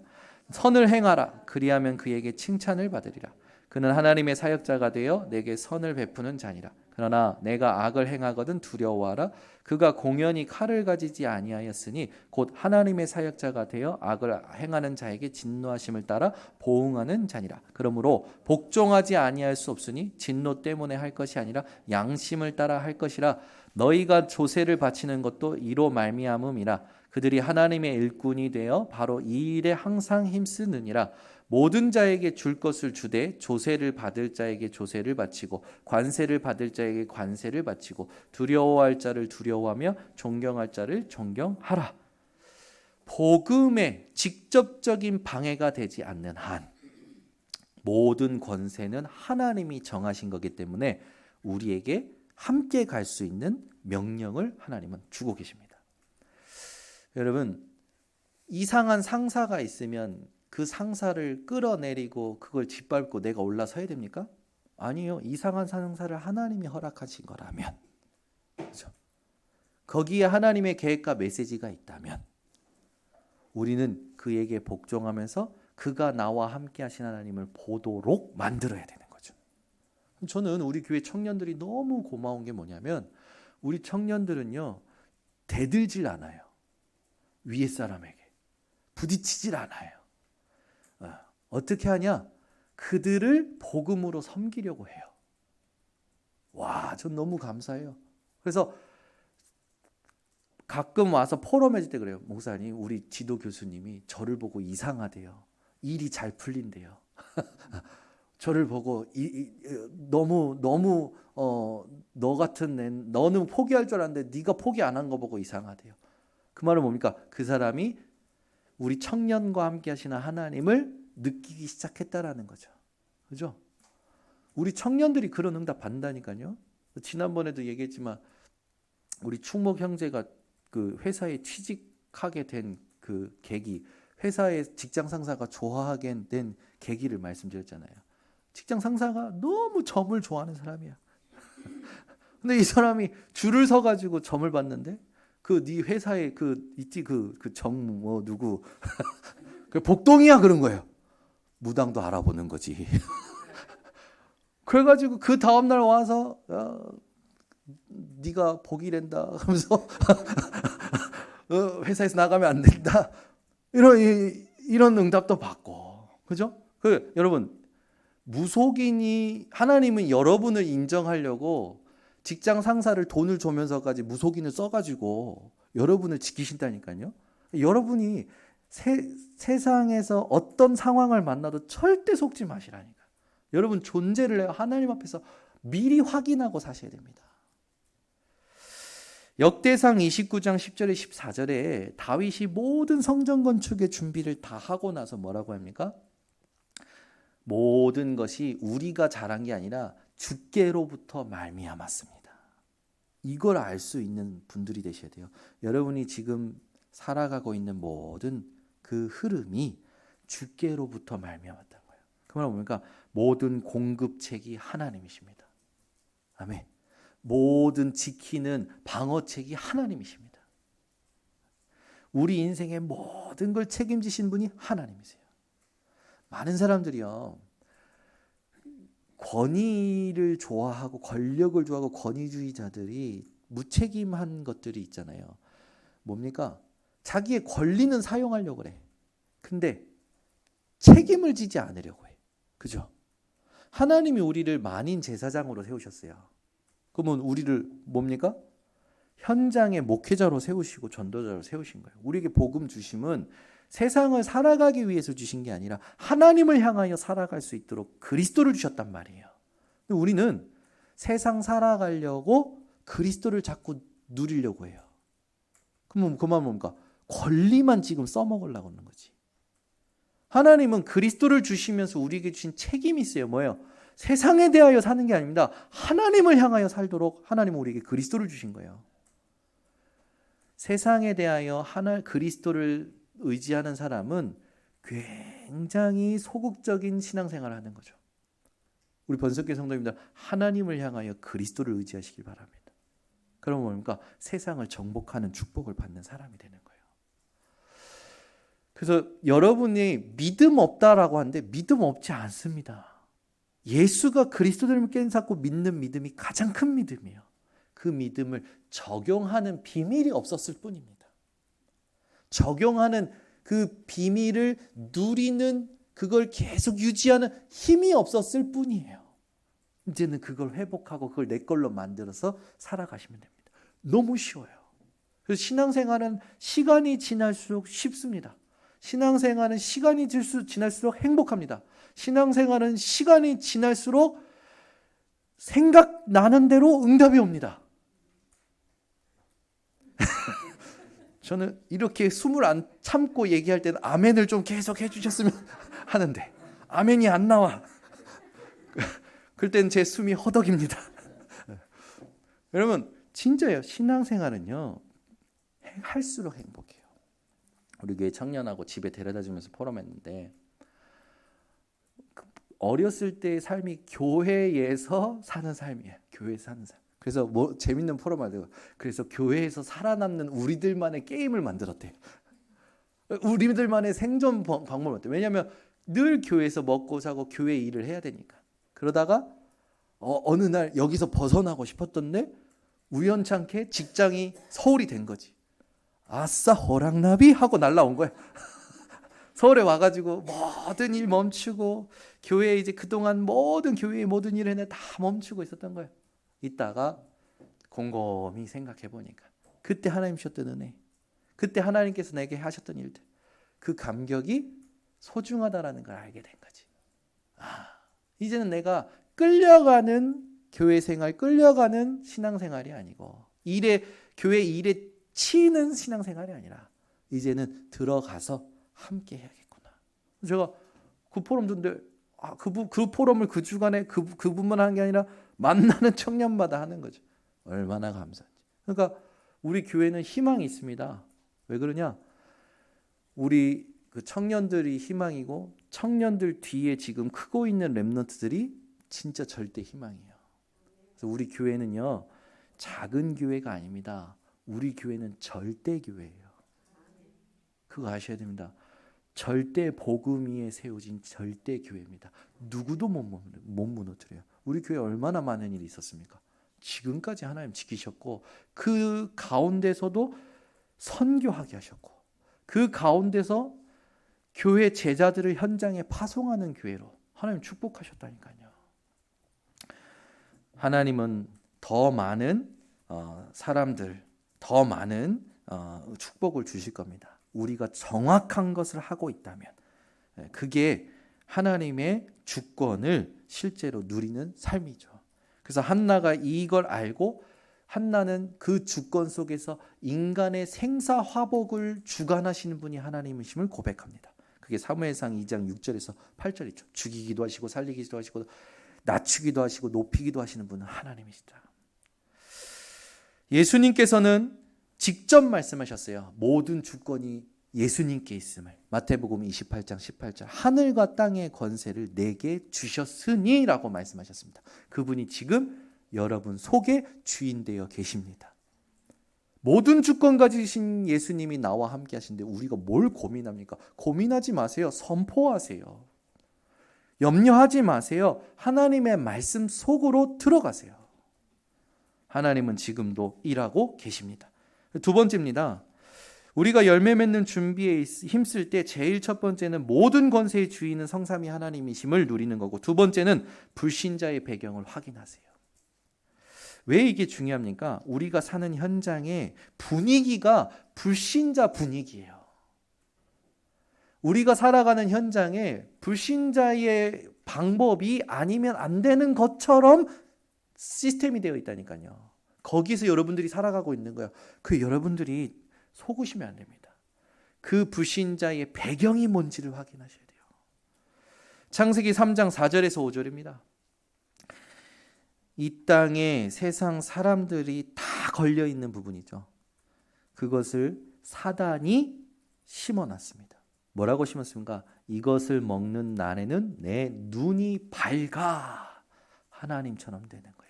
Speaker 1: 선을 행하라. 그리하면 그에게 칭찬을 받으리라. 그는 하나님의 사역자가 되어 내게 선을 베푸는 자니라. 그러나 내가 악을 행하거든 두려워하라. 그가 공연히 칼을 가지지 아니하였으니 곧 하나님의 사역자가 되어 악을 행하는 자에게 진노하심을 따라 보응하는 자니라. 그러므로 복종하지 아니할 수 없으니 진노 때문에 할 것이 아니라 양심을 따라 할 것이라. 너희가 조세를 바치는 것도 이로 말미암음이라. 그들이 하나님의 일꾼이 되어 바로 이 일에 항상 힘쓰느니라. 모든 자에게 줄 것을 주되 조세를 받을 자에게 조세를 바치고 관세를 받을 자에게 관세를 바치고 두려워할 자를 두려워하며 존경할 자를 존경하라. 복음에 직접적인 방해가 되지 않는 한 모든 권세는 하나님이 정하신 거기 때문에 우리에게 함께 갈 수 있는 명령을 하나님은 주고 계십니다. 여러분, 이상한 상사가 있으면 그 상사를 끌어내리고 그걸 짓밟고 내가 올라서야 됩니까? 아니요. 이상한 상사를 하나님이 허락하신 거라면, 그렇죠? 거기에 하나님의 계획과 메시지가 있다면 우리는 그에게 복종하면서 그가 나와 함께 하신 하나님을 보도록 만들어야 되는 거죠. 저는 우리 교회 청년들이 너무 고마운 게 뭐냐면 우리 청년들은요, 대들질 않아요. 위에 사람에게 부딪히질 않아요. 어떻게 하냐? 그들을 복음으로 섬기려고 해요. 와, 전 너무 감사해요. 그래서 가끔 와서 포럼해질 때 그래요. 목사님, 우리 지도 교수님이 저를 보고 이상하대요. 일이 잘 풀린대요. 저를 보고 너무 너 같은 너는 포기할 줄 알았는데 네가 포기 안 한 거 보고 이상하대요. 그 말은 뭡니까? 그 사람이 우리 청년과 함께 하시는 하나님을 느끼기 시작했다라는 거죠. 그죠? 우리 청년들이 그런 응답 받는다니까요. 지난번에도 얘기했지만 우리 충목 형제가 그 회사에 취직하게 된 그 계기, 회사의 직장 상사가 좋아하게 된 계기를 말씀드렸잖아요. 직장 상사가 너무 점을 좋아하는 사람이야. 근데 이 사람이 줄을 서 가지고 점을 봤는데 그 네 회사에 그 있지 그 정 뭐 누구 그 복동이야 그런 거예요. 무당도 알아보는 거지. 그래가지고 그 다음 날 와서 네가 복이란다 하면서 회사에서 나가면 안 된다. 이런 응답도 받고, 그죠? 여러분, 무속인이 하나님은 여러분을 인정하려고 직장 상사를 돈을 주면서까지 무속인을 써가지고 여러분을 지키신다니까요. 여러분이 세상에서 어떤 상황을 만나도 절대 속지 마시라니까. 여러분 존재를 하나님 앞에서 미리 확인하고 사셔야 됩니다. 역대상 29장 10절에 14절에 다윗이 모든 성전 건축의 준비를 다 하고 나서 뭐라고 합니까? 모든 것이 우리가 잘한 게 아니라 주께로부터 말미암았습니다. 이걸 알 수 있는 분들이 되셔야 돼요. 여러분이 지금 살아가고 있는 모든 그 흐름이 주께로부터 말미암았다는 거예요. 그 말은 뭡니까? 모든 공급책이 하나님이십니다. 아멘. 모든 지키는 방어책이 하나님이십니다. 우리 인생의 모든 걸 책임지신 분이 하나님이세요. 많은 사람들이요, 권위를 좋아하고 권력을 좋아하고 권위주의자들이 무책임한 것들이 있잖아요. 뭡니까? 자기의 권리는 사용하려고 그래. 근데 책임을 지지 않으려고 해. 그죠? 하나님이 우리를 만인 제사장으로 세우셨어요. 그러면 우리를 뭡니까? 현장의 목회자로 세우시고 전도자로 세우신 거예요. 우리에게 복음 주심은 세상을 살아가기 위해서 주신 게 아니라 하나님을 향하여 살아갈 수 있도록 그리스도를 주셨단 말이에요. 우리는 세상 살아가려고 그리스도를 자꾸 누리려고 해요. 그럼 그만 뭡니까? 권리만 지금 써먹으려고 하는 거지. 하나님은 그리스도를 주시면서 우리에게 주신 책임이 있어요. 뭐예요? 세상에 대하여 사는 게 아닙니다. 하나님을 향하여 살도록 하나님은 우리에게 그리스도를 주신 거예요. 세상에 대하여 그리스도를 의지하는 사람은 굉장히 소극적인 신앙생활을 하는 거죠. 우리 번석교 성도님들, 하나님을 향하여 그리스도를 의지하시길 바랍니다. 그러면 뭡니까? 세상을 정복하는 축복을 받는 사람이 되는 거예요. 그래서 여러분이 믿음 없다라고 하는데 믿음 없지 않습니다. 예수가 그리스도를 깨닫고 믿는 믿음이 가장 큰 믿음이에요. 그 믿음을 적용하는 비밀이 없었을 뿐입니다. 적용하는 그 비밀을 누리는 그걸 계속 유지하는 힘이 없었을 뿐이에요. 이제는 그걸 회복하고 그걸 내 걸로 만들어서 살아가시면 됩니다. 너무 쉬워요. 그래서 신앙생활은 시간이 지날수록 쉽습니다. 신앙생활은 시간이 지날수록 행복합니다. 신앙생활은 시간이 지날수록 생각나는 대로 응답이 옵니다. 저는 이렇게 숨을 안 참고 얘기할 때는 아멘을 좀 계속 해주셨으면 하는데 아멘이 안 나와. 그럴 때는 제 숨이 허덕입니다. 여러분 진짜예요. 신앙생활은요 할수록 행복해요. 우리 교회 청년하고 집에 데려다 주면서 포럼했는데 어렸을 때의 삶이 교회에서 사는 삶이에요. 교회에서 사는 삶. 그래서 뭐 재밌는 포럼 하더라고요. 그래서 교회에서 살아남는 우리들만의 게임을 만들었대요. 우리들만의 생존 방법을 어때요? 왜냐하면 늘 교회에서 먹고 자고 교회 일을 해야 되니까. 그러다가 어느 날 여기서 벗어나고 싶었던데 우연찮게 직장이 서울이 된 거지. 아싸 호랑나비 하고 날라온 거야. 서울에 와가지고 모든 일 멈추고 교회에 이제 그동안 모든 교회의 모든 일을 했는데 다 멈추고 있었던 거예요. 이따가 곰곰이 생각해 보니까 그때 하나님 주셨던 은혜, 그때 하나님께서 내게 하셨던 일들, 그 감격이 소중하다라는 걸 알게 된 거지. 이제는 내가 끌려가는 교회 생활, 끌려가는 신앙생활이 아니고 교회 일에 치이는 신앙생활이 아니라 이제는 들어가서 함께 해야겠구나. 제가 그 포럼 듣는데 그 포럼을 그 주간에 그분만 하는 게 아니라 만나는 청년마다 하는 거죠. 얼마나 감사한지. 그러니까 우리 교회는 희망이 있습니다. 왜 그러냐? 우리 그 청년들이 희망이고 청년들 뒤에 지금 크고 있는 렘넌트들이 진짜 절대 희망이에요. 그래서 우리 교회는요 작은 교회가 아닙니다. 우리 교회는 절대 교회예요. 그거 아셔야 됩니다. 절대 복음 위에 세워진 절대 교회입니다. 누구도 못 무너뜨려요. 우리 교회 얼마나 많은 일이 있었습니까? 지금까지 하나님 지키셨고 그 가운데서도 선교하게 하셨고 그 가운데서 교회 제자들을 현장에 파송하는 교회로 하나님 축복하셨다니까요. 하나님은 더 많은 사람들, 더 많은 축복을 주실 겁니다. 우리가 정확한 것을 하고 있다면 그게 하나님의 주권을 실제로 누리는 삶이죠. 그래서 한나가 이걸 알고 한나는 그 주권 속에서 인간의 생사화복을 주관하시는 분이 하나님이심을 고백합니다. 그게 사무엘상 2장 6절에서 8절이죠. 죽이기도 하시고 살리기도 하시고 낮추기도 하시고 높이기도 하시는 분은 하나님이시다. 예수님께서는 직접 말씀하셨어요. 모든 주권이 예수님께 있음을. 마태복음 28장 18절 하늘과 땅의 권세를 내게 주셨으니 라고 말씀하셨습니다. 그분이 지금 여러분 속에 주인 되어 계십니다. 모든 주권 가지신 예수님이 나와 함께 하시는데 우리가 뭘 고민합니까? 고민하지 마세요. 선포하세요. 염려하지 마세요. 하나님의 말씀 속으로 들어가세요. 하나님은 지금도 일하고 계십니다. 두 번째입니다. 우리가 열매 맺는 준비에 힘쓸 때 제일 첫 번째는 모든 권세의 주인은 성삼위 하나님이심을 누리는 거고 두 번째는 불신자의 배경을 확인하세요. 왜 이게 중요합니까? 우리가 사는 현장의 분위기가 불신자 분위기예요. 우리가 살아가는 현장에 불신자의 방법이 아니면 안 되는 것처럼 시스템이 되어 있다니까요. 거기서 여러분들이 살아가고 있는 거예요. 그 여러분들이 속으시면 안 됩니다. 그 불신자의 배경이 뭔지를 확인하셔야 돼요. 창세기 3장 4절에서 5절입니다. 이 땅에 세상 사람들이 다 걸려있는 부분이죠. 그것을 사단이 심어놨습니다. 뭐라고 심었습니까? 이것을 먹는 날에는 내 눈이 밝아 하나님처럼 되는 거야.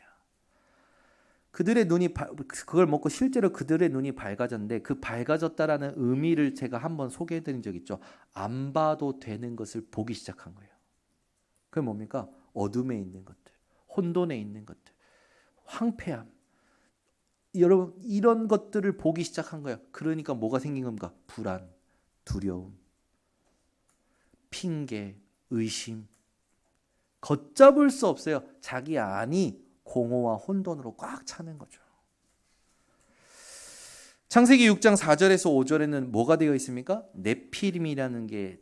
Speaker 1: 그들의 눈이 그걸 먹고 실제로 그들의 눈이 밝아졌는데 그 밝아졌다라는 의미를 제가 한번 소개해드린 적 있죠. 안 봐도 되는 것을 보기 시작한 거예요. 그게 뭡니까? 어둠에 있는 것들, 혼돈에 있는 것들, 황폐함. 여러분 이런 것들을 보기 시작한 거예요. 그러니까 뭐가 생긴 겁니까? 불안, 두려움, 핑계, 의심. 걷잡을 수 없어요. 자기 안이 공허와 혼돈으로 꽉 차는 거죠. 창세기 6장 4절에서 5절에는 뭐가 되어 있습니까? 네피림이라는 게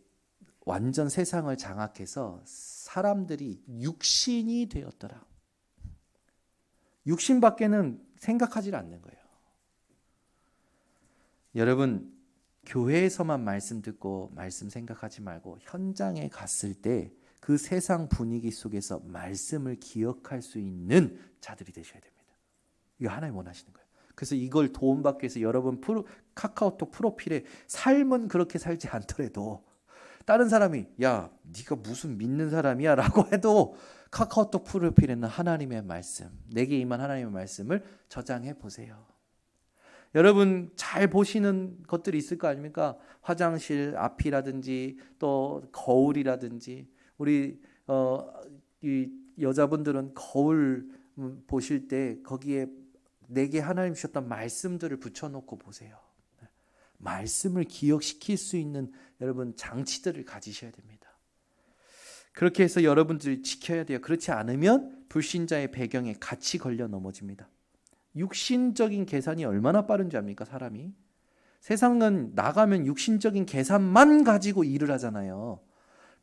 Speaker 1: 완전 세상을 장악해서 사람들이 육신이 되었더라. 육신밖에는 생각하지 않는 거예요. 여러분, 교회에서만 말씀 듣고 말씀 생각하지 말고 현장에 갔을 때 그 세상 분위기 속에서 말씀을 기억할 수 있는 자들이 되셔야 됩니다. 이거 하나님 원하시는 거예요. 그래서 이걸 도움받기 위해서 여러분 카카오톡 프로필에 삶은 그렇게 살지 않더라도 다른 사람이 야 네가 무슨 믿는 사람이야 라고 해도 카카오톡 프로필에는 하나님의 말씀, 내게 임한 하나님의 말씀을 저장해 보세요. 여러분 잘 보시는 것들이 있을 거 아닙니까? 화장실 앞이라든지 또 거울이라든지 우리 이 여자분들은 거울 보실 때 거기에 내게 하나님 주셨던 말씀들을 붙여놓고 보세요. 말씀을 기억시킬 수 있는 여러분 장치들을 가지셔야 됩니다. 그렇게 해서 여러분들이 지켜야 돼요. 그렇지 않으면 불신자의 배경에 같이 걸려 넘어집니다. 육신적인 계산이 얼마나 빠른지 압니까? 사람이. 세상은 나가면 육신적인 계산만 가지고 일을 하잖아요.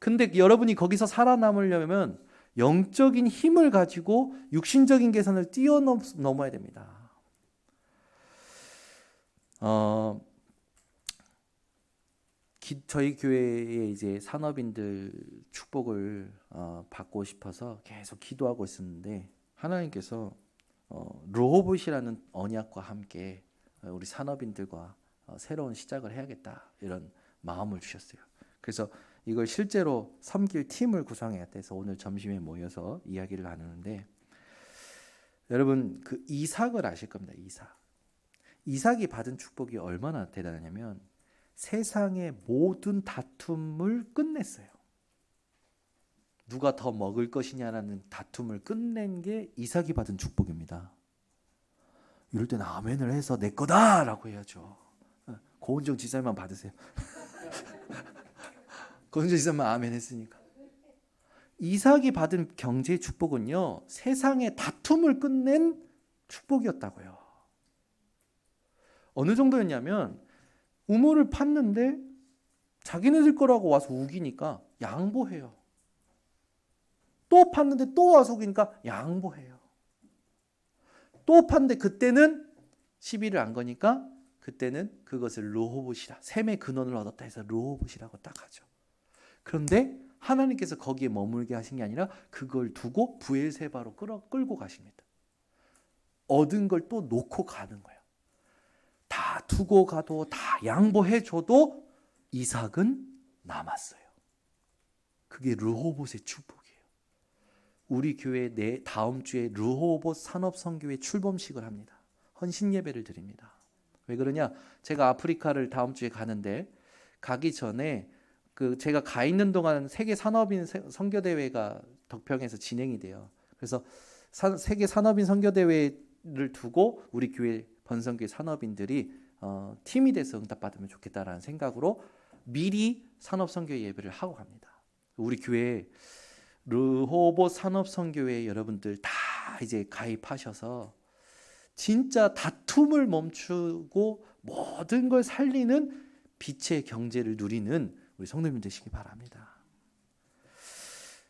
Speaker 1: 근데 여러분이 거기서 살아남으려면 영적인 힘을 가지고 육신적인 계산을 뛰어넘어야 됩니다. 저희 교회에 이제 산업인들 축복을 받고 싶어서 계속 기도하고 있었는데 하나님께서 르호봇이라는 언약과 함께 우리 산업인들과 새로운 시작을 해야겠다 이런 마음을 주셨어요. 그래서 이걸 실제로 섬길 팀을 구성해야 돼서 오늘 점심에 모여서 이야기를 나누는데 여러분 그 이삭을 아실 겁니다. 이삭이 받은 축복이 얼마나 대단하냐면 세상의 모든 다툼을 끝냈어요. 누가 더 먹을 것이냐라는 다툼을 끝낸 게 이삭이 받은 축복입니다. 이럴 때는 아멘을 해서 내 거다라고 해야죠. 고은정 지사님만 받으세요. 고은정 지사님만 아멘 했으니까. 이삭이 받은 경제 축복은요, 세상의 다툼을 끝낸 축복이었다고요. 어느 정도였냐면 우물을 팠는데 자기네들 거라고 와서 우기니까 양보해요. 또 팠는데 또 와서 우기니까 양보해요. 또 팠는데 그때는 시비를 안 거니까 그때는 그것을 르호봇이라, 샘의 근원을 얻었다 해서 르호봇이라고 딱 하죠. 그런데 하나님께서 거기에 머물게 하신 게 아니라 그걸 두고 부엘세바로 끌고 가십니다. 얻은 걸 또 놓고 가는 거예요. 다 두고 가도 다 양보해줘도 이삭은 남았어요. 그게 르호봇의 축복이에요. 우리 교회 다음 주에 르호봇 산업선교회 출범식을 합니다. 헌신 예배를 드립니다. 왜 그러냐? 제가 아프리카를 다음 주에 가는데 가기 전에 제가 가 있는 동안 세계 산업인 선교대회가 덕평에서 진행이 돼요. 그래서 세계 산업인 선교대회를 두고 우리 교회 번성교회 산업인들이 팀이 돼서 응답받으면 좋겠다라는 생각으로 미리 산업선교 예배를 하고 갑니다. 우리 교회 르호봇 산업선교회 여러분들 다 이제 가입하셔서 진짜 다툼을 멈추고 모든 걸 살리는 빛의 경제를 누리는 우리 성도님 되시기 바랍니다.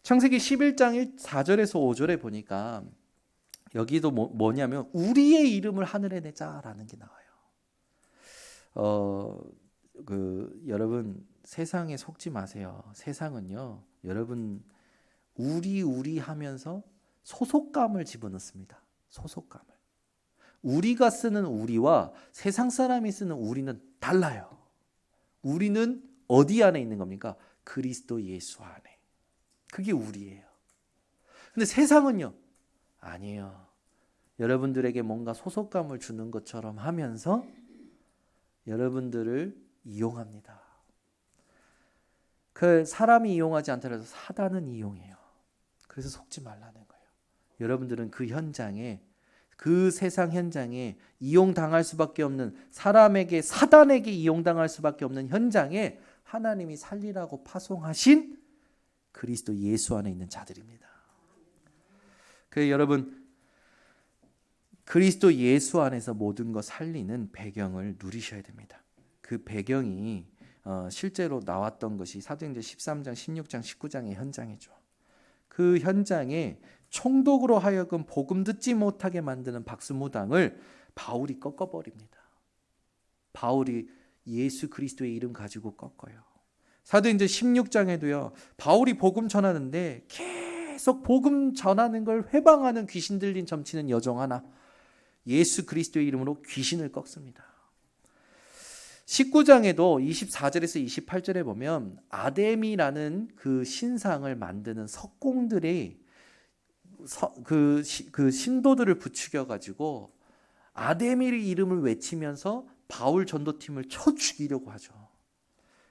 Speaker 1: 창세기 11장 4절에서 5절에 보니까 여기도 뭐냐면 우리의 이름을 하늘에 내자라는 게 나와요. 여러분 세상에 속지 마세요. 세상은요, 여러분 우리 하면서 소속감을 집어넣습니다. 소속감을. 우리가 쓰는 우리와 세상 사람이 쓰는 우리는 달라요. 우리는 어디 안에 있는 겁니까? 그리스도 예수 안에. 그게 우리예요. 근데 세상은요, 아니에요. 여러분들에게 뭔가 소속감을 주는 것처럼 하면서 여러분들을 이용합니다. 그 사람이 이용하지 않더라도 사단은 이용해요. 그래서 속지 말라는 거예요. 여러분들은 그 현장에, 그 세상 현장에 이용당할 수밖에 없는, 사람에게, 사단에게 이용당할 수밖에 없는 현장에 하나님이 살리라고 파송하신 그리스도 예수 안에 있는 자들입니다. 그래서 여러분 그리스도 예수 안에서 모든 것 살리는 배경을 누리셔야 됩니다. 그 배경이 실제로 나왔던 것이 사도행전 13장, 16장, 19장의 현장이죠. 그 현장에 총독으로 하여금 복음 듣지 못하게 만드는 박수무당을 바울이 꺾어버립니다. 바울이 예수 그리스도의 이름 가지고 꺾어요. 사도행전 16장에도요. 바울이 복음 전하는데 계속 복음 전하는 걸 회방하는 귀신 들린 점치는 여종 하나, 예수 그리스도의 이름으로 귀신을 꺾습니다. 19장에도 24절에서 28절에 보면 아데미라는 그 신상을 만드는 석공들이 그 신도들을 부추겨 가지고 아데미의 이름을 외치면서 바울 전도팀을 쳐 죽이려고 하죠.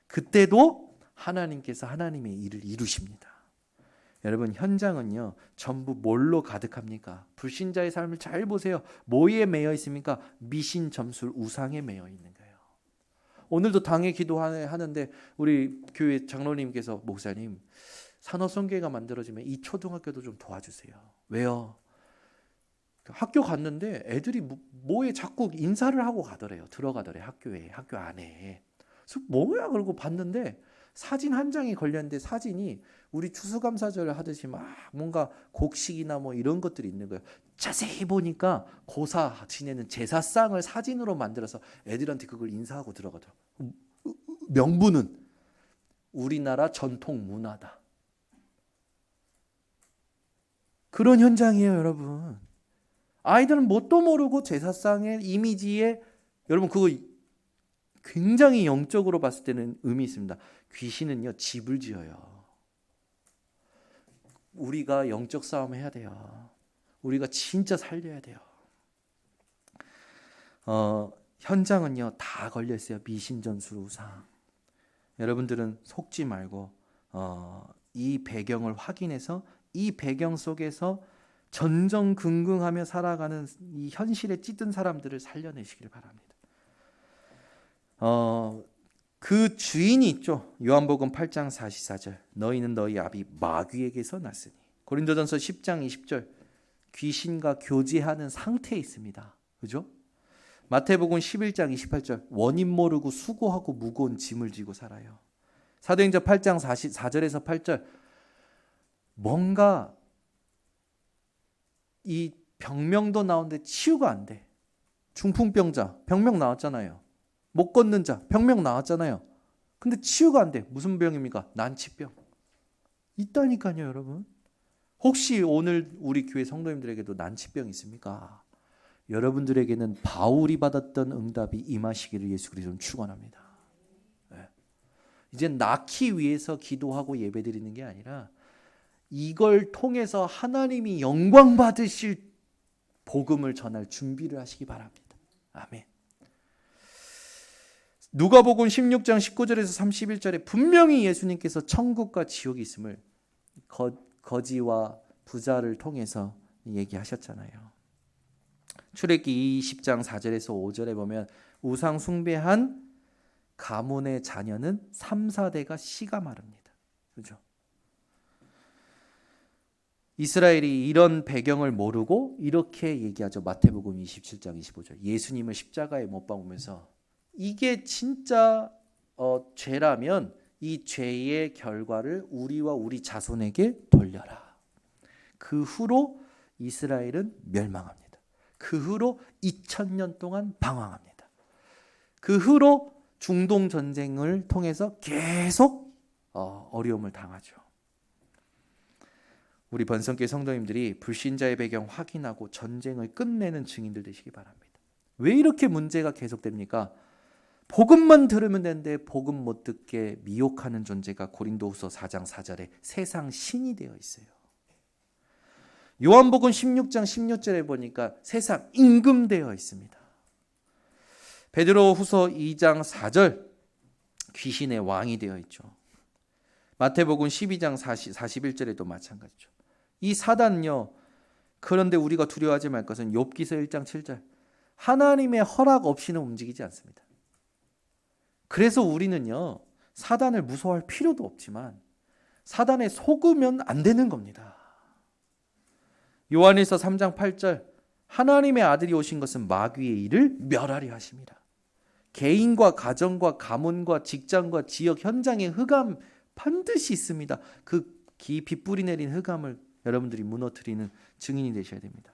Speaker 1: 그때도 하나님께서 하나님의 일을 이루십니다. 여러분, 현장은요 전부 뭘로 가득합니까? 불신자의 삶을 잘 보세요. 뭐에 매여 있습니까? 미신, 점술, 우상에 매여 있는 거예요. 오늘도 당회 기도하는데 우리 교회 장로님께서 목사님, 산업선교회가 만들어지면 이 초등학교도 좀 도와주세요. 왜요? 학교 갔는데 애들이 뭐에 자꾸 인사를 하고 가더래요. 들어가더래, 학교에, 학교 안에. 그래서 뭐야 그러고 봤는데 사진 한 장이 걸렸는데 사진이 우리 추수감사절 하듯이 막 뭔가 곡식이나 뭐 이런 것들이 있는 거예요. 자세히 보니까 고사 지내는 제사상을 사진으로 만들어서 애들한테 그걸 인사하고 들어가더라고요. 명분은 우리나라 전통 문화다. 그런 현장이에요, 여러분. 아이들은 뭣도 모르고 제사상의 이미지에, 여러분 그거 굉장히 영적으로 봤을 때는 의미 있습니다. 귀신은요 집을 지어요. 우리가 영적 싸움 해야 돼요. 우리가 진짜 살려야 돼요. 현장은요 다 걸려 있어요. 미신, 전술, 우상. 여러분들은 속지 말고 이 배경을 확인해서 이 배경 속에서 전전긍긍하며 살아가는 이 현실에 찌든 사람들을 살려내시길 바랍니다. 그 주인이 있죠. 요한복음 8장 44절. 너희는 너희 아비 마귀에게서 났으니. 고린도전서 10장 20절. 귀신과 교제하는 상태에 있습니다. 그죠? 마태복음 11장 28절. 원인 모르고 수고하고 무거운 짐을 지고 살아요. 사도행전 8장 4절에서 8절. 뭔가 이 병명도 나오는데 치유가 안 돼. 중풍병자 병명 나왔잖아요. 못 걷는 자 병명 나왔잖아요. 근데 치유가 안 돼. 무슨 병입니까? 난치병. 있다니까요, 여러분. 혹시 오늘 우리 교회 성도님들에게도 난치병 있습니까? 여러분들에게는 바울이 받았던 응답이 임하시기를 예수 그리스도는 축원합니다. 네. 이제 낳기 위해서 기도하고 예배드리는 게 아니라 이걸 통해서 하나님이 영광 받으실 복음을 전할 준비를 하시기 바랍니다. 아멘. 누가복음 16장 19절에서 31절에 분명히 예수님께서 천국과 지옥이 있음을 거지와 부자를 통해서 얘기하셨잖아요. 출애굽기 20장 4절에서 5절에 보면 우상 숭배한 가문의 자녀는 3, 4대가 씨가 마릅니다. 그렇죠? 이스라엘이 이런 배경을 모르고 이렇게 얘기하죠. 마태복음 27장 25절. 예수님을 십자가에 못 박으면서 이게 진짜 죄라면 이 죄의 결과를 우리와 우리 자손에게 돌려라. 그 후로 이스라엘은 멸망합니다. 그 후로 2000년 동안 방황합니다. 그 후로 중동 전쟁을 통해서 계속 어려움을 당하죠. 우리 번성교회 성도님들이 불신자의 배경 확인하고 전쟁을 끝내는 증인들 되시기 바랍니다. 왜 이렇게 문제가 계속됩니까? 복음만 들으면 되는데 복음 못 듣게 미혹하는 존재가 고린도후서 4장 4절에 세상 신이 되어 있어요. 요한복음 16장 16절에 보니까 세상 임금되어 있습니다. 베드로후서 2장 4절 귀신의 왕이 되어 있죠. 마태복음 12장 41절에도 마찬가지죠. 이 사단은요, 그런데 우리가 두려워하지 말 것은 욥기서 1장 7절 하나님의 허락 없이는 움직이지 않습니다. 그래서 우리는요 사단을 무서워할 필요도 없지만 사단에 속으면 안 되는 겁니다. 요한일서 3장 8절 하나님의 아들이 오신 것은 마귀의 일을 멸하려 하심이라. 개인과 가정과 가문과 직장과 지역 현장의 흑암 반드시 있습니다. 그 깊이 뿌리 내린 흑암을 여러분들이 무너뜨리는 증인이 되셔야 됩니다.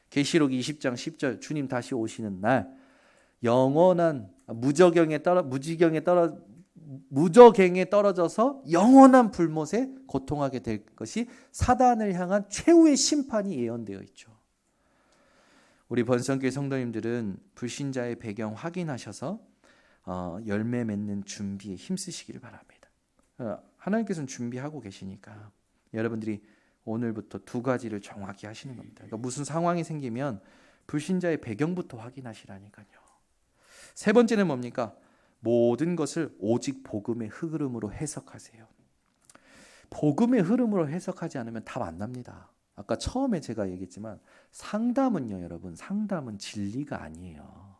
Speaker 1: 계시록 20장 10절 주님 다시 오시는 날 영원한 무저갱에 떨어져서 영원한 불못에 고통하게 될 것이 사단을 향한 최후의 심판이 예언되어 있죠. 우리 번성교회 성도님들은 불신자의 배경 확인하셔서 열매 맺는 준비에 힘쓰시길 바랍니다. 하나님께서는 준비하고 계시니까 여러분들이 오늘부터 두 가지를 정확히 하시는 겁니다. 그러니까 무슨 상황이 생기면 불신자의 배경부터 확인하시라니까요. 세 번째는 뭡니까? 모든 것을 오직 복음의 흐름으로 해석하세요. 복음의 흐름으로 해석하지 않으면 답 안 납니다. 아까 처음에 제가 얘기했지만 상담은요, 여러분, 상담은 진리가 아니에요.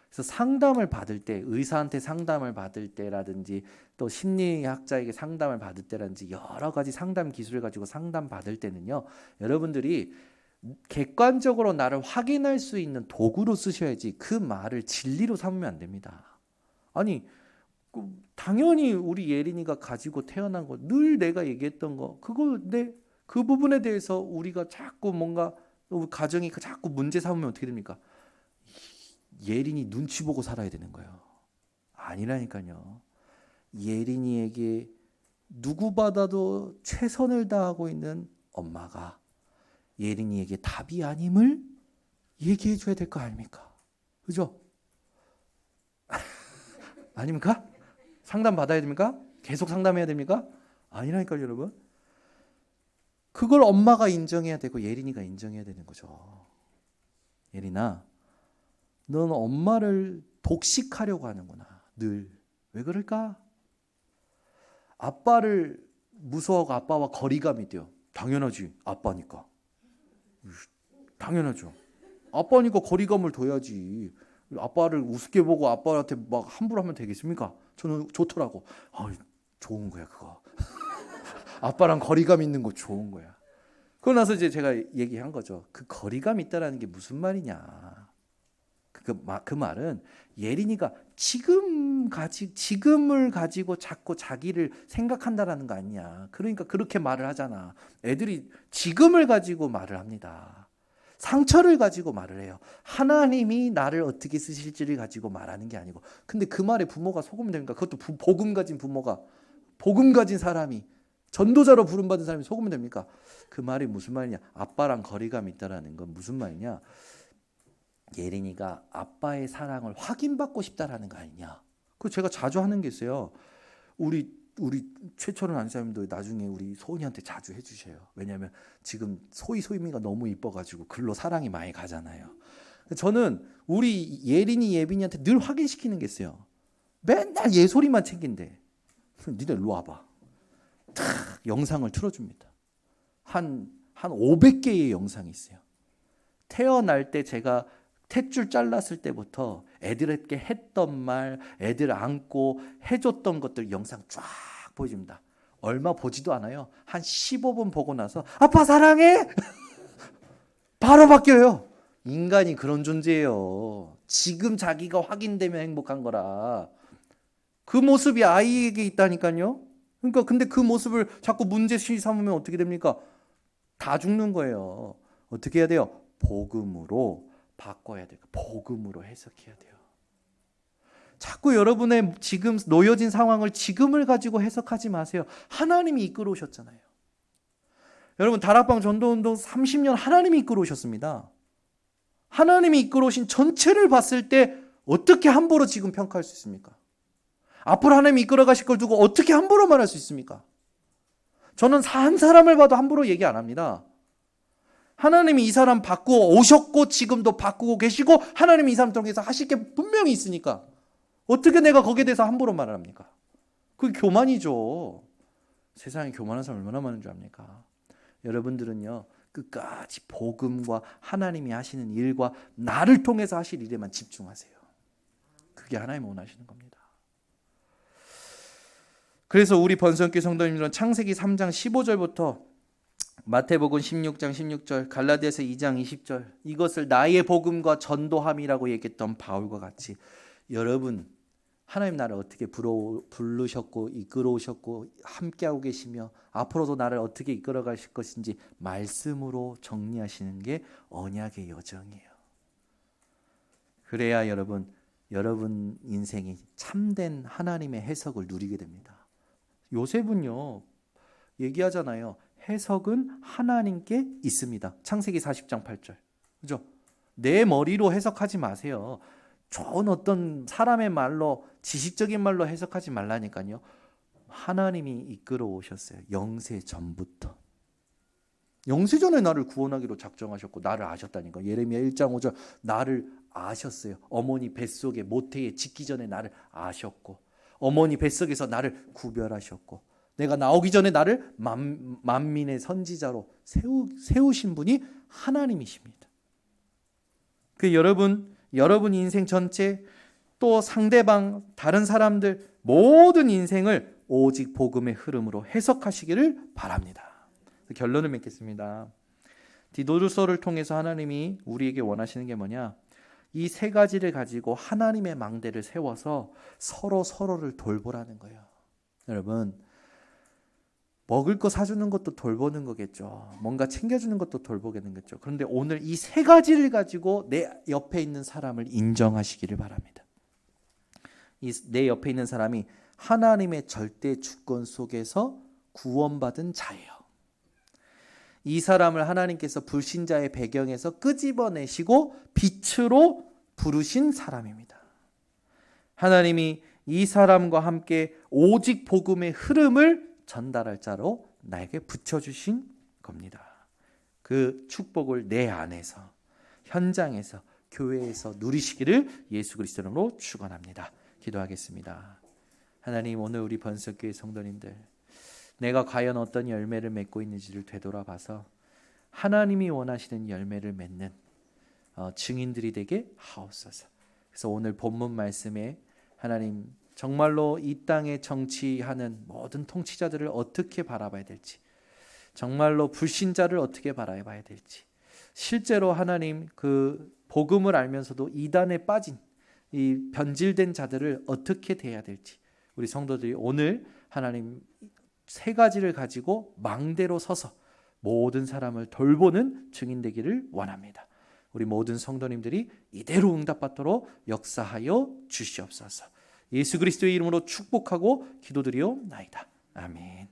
Speaker 1: 그래서 상담을 받을 때, 의사한테 상담을 받을 때라든지 또 심리학자에게 상담을 받을 때라든지 여러 가지 상담 기술을 가지고 상담 받을 때는요, 여러분들이 객관적으로 나를 확인할 수 있는 도구로 쓰셔야지 그 말을 진리로 삼으면 안 됩니다. 아니, 당연히 우리 예린이가 가지고 태어난 거, 늘 내가 얘기했던 거, 그 부분에 대해서 우리가 자꾸 뭔가 가정이 자꾸 문제 삼으면 어떻게 됩니까? 예린이 눈치 보고 살아야 되는 거예요. 아니라니까요. 예린이에게 누구보다도 최선을 다하고 있는 엄마가 예린이에게 답이 아님을 얘기해 줘야 될 거 아닙니까? 그죠? 아닙니까? 상담 받아야 됩니까? 계속 상담해야 됩니까? 아니라니까요, 여러분. 그걸 엄마가 인정해야 되고 예린이가 인정해야 되는 거죠. 예린아, 넌 엄마를 독식하려고 하는구나. 늘. 왜 그럴까? 아빠를 무서워하고 아빠와 거리감이 돼요. 당연하지. 아빠니까. 당연하죠. 아빠니까 거리감을 둬야지. 아빠를 우습게 보고 아빠한테 막 함부로 하면 되겠습니까? 저는 좋더라고. 좋은 거야, 그거. 아빠랑 거리감 있는 거 좋은 거야. 그러고 나서 이제 제가 얘기한 거죠. 그 거리감 있다라는 게 무슨 말이냐. 그 말은 예린이가 지금을 가지고 자꾸 자기를 생각한다라는 거 아니냐. 그러니까 그렇게 말을 하잖아. 애들이 지금을 가지고 말을 합니다. 상처를 가지고 말을 해요. 하나님이 나를 어떻게 쓰실지를 가지고 말하는 게 아니고. 근데 그 말에 부모가 속으면 됩니까? 그것도 복음 가진 부모가, 복음 가진 사람이, 전도자로 부름받은 사람이 속으면 됩니까? 그 말이 무슨 말이냐? 아빠랑 거리감이 있다라는 건 무슨 말이냐? 예린이가 아빠의 사랑을 확인받고 싶다라는 거 아니냐? 그 제가 자주 하는 게 있어요. 우리 최철은 안사님도 나중에 우리 소은이한테 자주 해주셔요. 왜냐하면 지금 소희미가 너무 이뻐가지고 글로 사랑이 많이 가잖아요. 저는 우리 예린이 예빈이한테 늘 확인시키는 게 있어요. 맨날 얘 소리만 챙긴대. 니네 일로 와봐. 탁 영상을 틀어줍니다. 한 500개의 영상이 있어요. 태어날 때 제가 탯줄 잘랐을 때부터 애들에게 했던 말, 애들 안고 해줬던 것들 영상 쫙 보여줍니다. 얼마 보지도 않아요. 한 15분 보고 나서 아빠 사랑해! 바로 바뀌어요. 인간이 그런 존재예요. 지금 자기가 확인되면 행복한 거라. 그 모습이 아이에게 있다니까요. 그러니까 근데 그 모습을 자꾸 문제시 삼으면 어떻게 됩니까? 다 죽는 거예요. 어떻게 해야 돼요? 복음으로 바꿔야 돼요. 복음으로 해석해야 돼요. 자꾸 여러분의 지금 놓여진 상황을 지금을 가지고 해석하지 마세요. 하나님이 이끌어 오셨잖아요. 여러분 다락방 전도운동 30년 하나님이 이끌어 오셨습니다. 하나님이 이끌어 오신 전체를 봤을 때 어떻게 함부로 지금 평가할 수 있습니까? 앞으로 하나님이 이끌어 가실 걸 두고 어떻게 함부로 말할 수 있습니까? 저는 한 사람을 봐도 함부로 얘기 안 합니다. 하나님이 이 사람 바꾸어 오셨고 지금도 바꾸고 계시고 하나님이 이 사람 통해서 하실 게 분명히 있으니까 어떻게 내가 거기에 대해서 함부로 말을 합니까? 그게 교만이죠. 세상에 교만한 사람 얼마나 많은 줄 압니까? 여러분들은요 끝까지 복음과 하나님이 하시는 일과 나를 통해서 하실 일에만 집중하세요. 그게 하나님이 원하시는 겁니다. 그래서 우리 번성교회 성도님들은 창세기 3장 15절부터 마태복음 16장 16절, 갈라디아서 2장 20절, 이것을 나의 복음과 전도함이라고 얘기했던 바울과 같이 여러분 하나님 나를 어떻게 부르셨고 이끌어오셨고 함께하고 계시며 앞으로도 나를 어떻게 이끌어 가실 것인지 말씀으로 정리하시는 게 언약의 여정이에요. 그래야 여러분 인생이 참된 하나님의 해석을 누리게 됩니다. 요셉은요 얘기하잖아요. 해석은 하나님께 있습니다. 창세기 40장 8절. 그죠? 내 머리로 해석하지 마세요. 좋은 어떤 사람의 말로 지식적인 말로 해석하지 말라니까요. 하나님이 이끌어 오셨어요. 영세 전부터. 영세 전에 나를 구원하기로 작정하셨고 나를 아셨다니까. 예레미야 1장 5절 나를 아셨어요. 어머니 뱃속에 모태에 짓기 전에 나를 아셨고 어머니 뱃속에서 나를 구별하셨고 내가 나오기 전에 나를 만민의 선지자로 세우신 분이 하나님이십니다. 그 여러분 인생 전체 또 상대방 다른 사람들 모든 인생을 오직 복음의 흐름으로 해석하시기를 바랍니다. 결론을 맺겠습니다. 디도서를 통해서 하나님이 우리에게 원하시는 게 뭐냐? 이 세 가지를 가지고 하나님의 망대를 세워서 서로를 돌보라는 거예요. 여러분 먹을 거 사주는 것도 돌보는 거겠죠. 뭔가 챙겨주는 것도 돌보겠는겠죠. 그런데 오늘 이 세 가지를 가지고 내 옆에 있는 사람을 인정하시기를 바랍니다. 내 옆에 있는 사람이 하나님의 절대 주권 속에서 구원받은 자예요. 이 사람을 하나님께서 불신자의 배경에서 끄집어내시고 빛으로 부르신 사람입니다. 하나님이 이 사람과 함께 오직 복음의 흐름을 전달할 자로 나에게 붙여주신 겁니다. 그 축복을 내 안에서 현장에서 교회에서 누리시기를 예수 그리스도로 축원합니다. 기도하겠습니다. 하나님 오늘 우리 번석교회 성도님들 내가 과연 어떤 열매를 맺고 있는지를 되돌아봐서 하나님이 원하시는 열매를 맺는 증인들이 되게 하옵소서. 그래서 오늘 본문 말씀에 하나님 정말로 이 땅에 정치하는 모든 통치자들을 어떻게 바라봐야 될지 정말로 불신자를 어떻게 바라봐야 될지 실제로 하나님 그 복음을 알면서도 이단에 빠진 이 변질된 자들을 어떻게 대해야 될지 우리 성도들이 오늘 하나님 세 가지를 가지고 망대로 서서 모든 사람을 돌보는 증인 되기를 원합니다. 우리 모든 성도님들이 이대로 응답받도록 역사하여 주시옵소서. 예수 그리스도의 이름으로 축복하고 기도드리옵나이다. 아멘.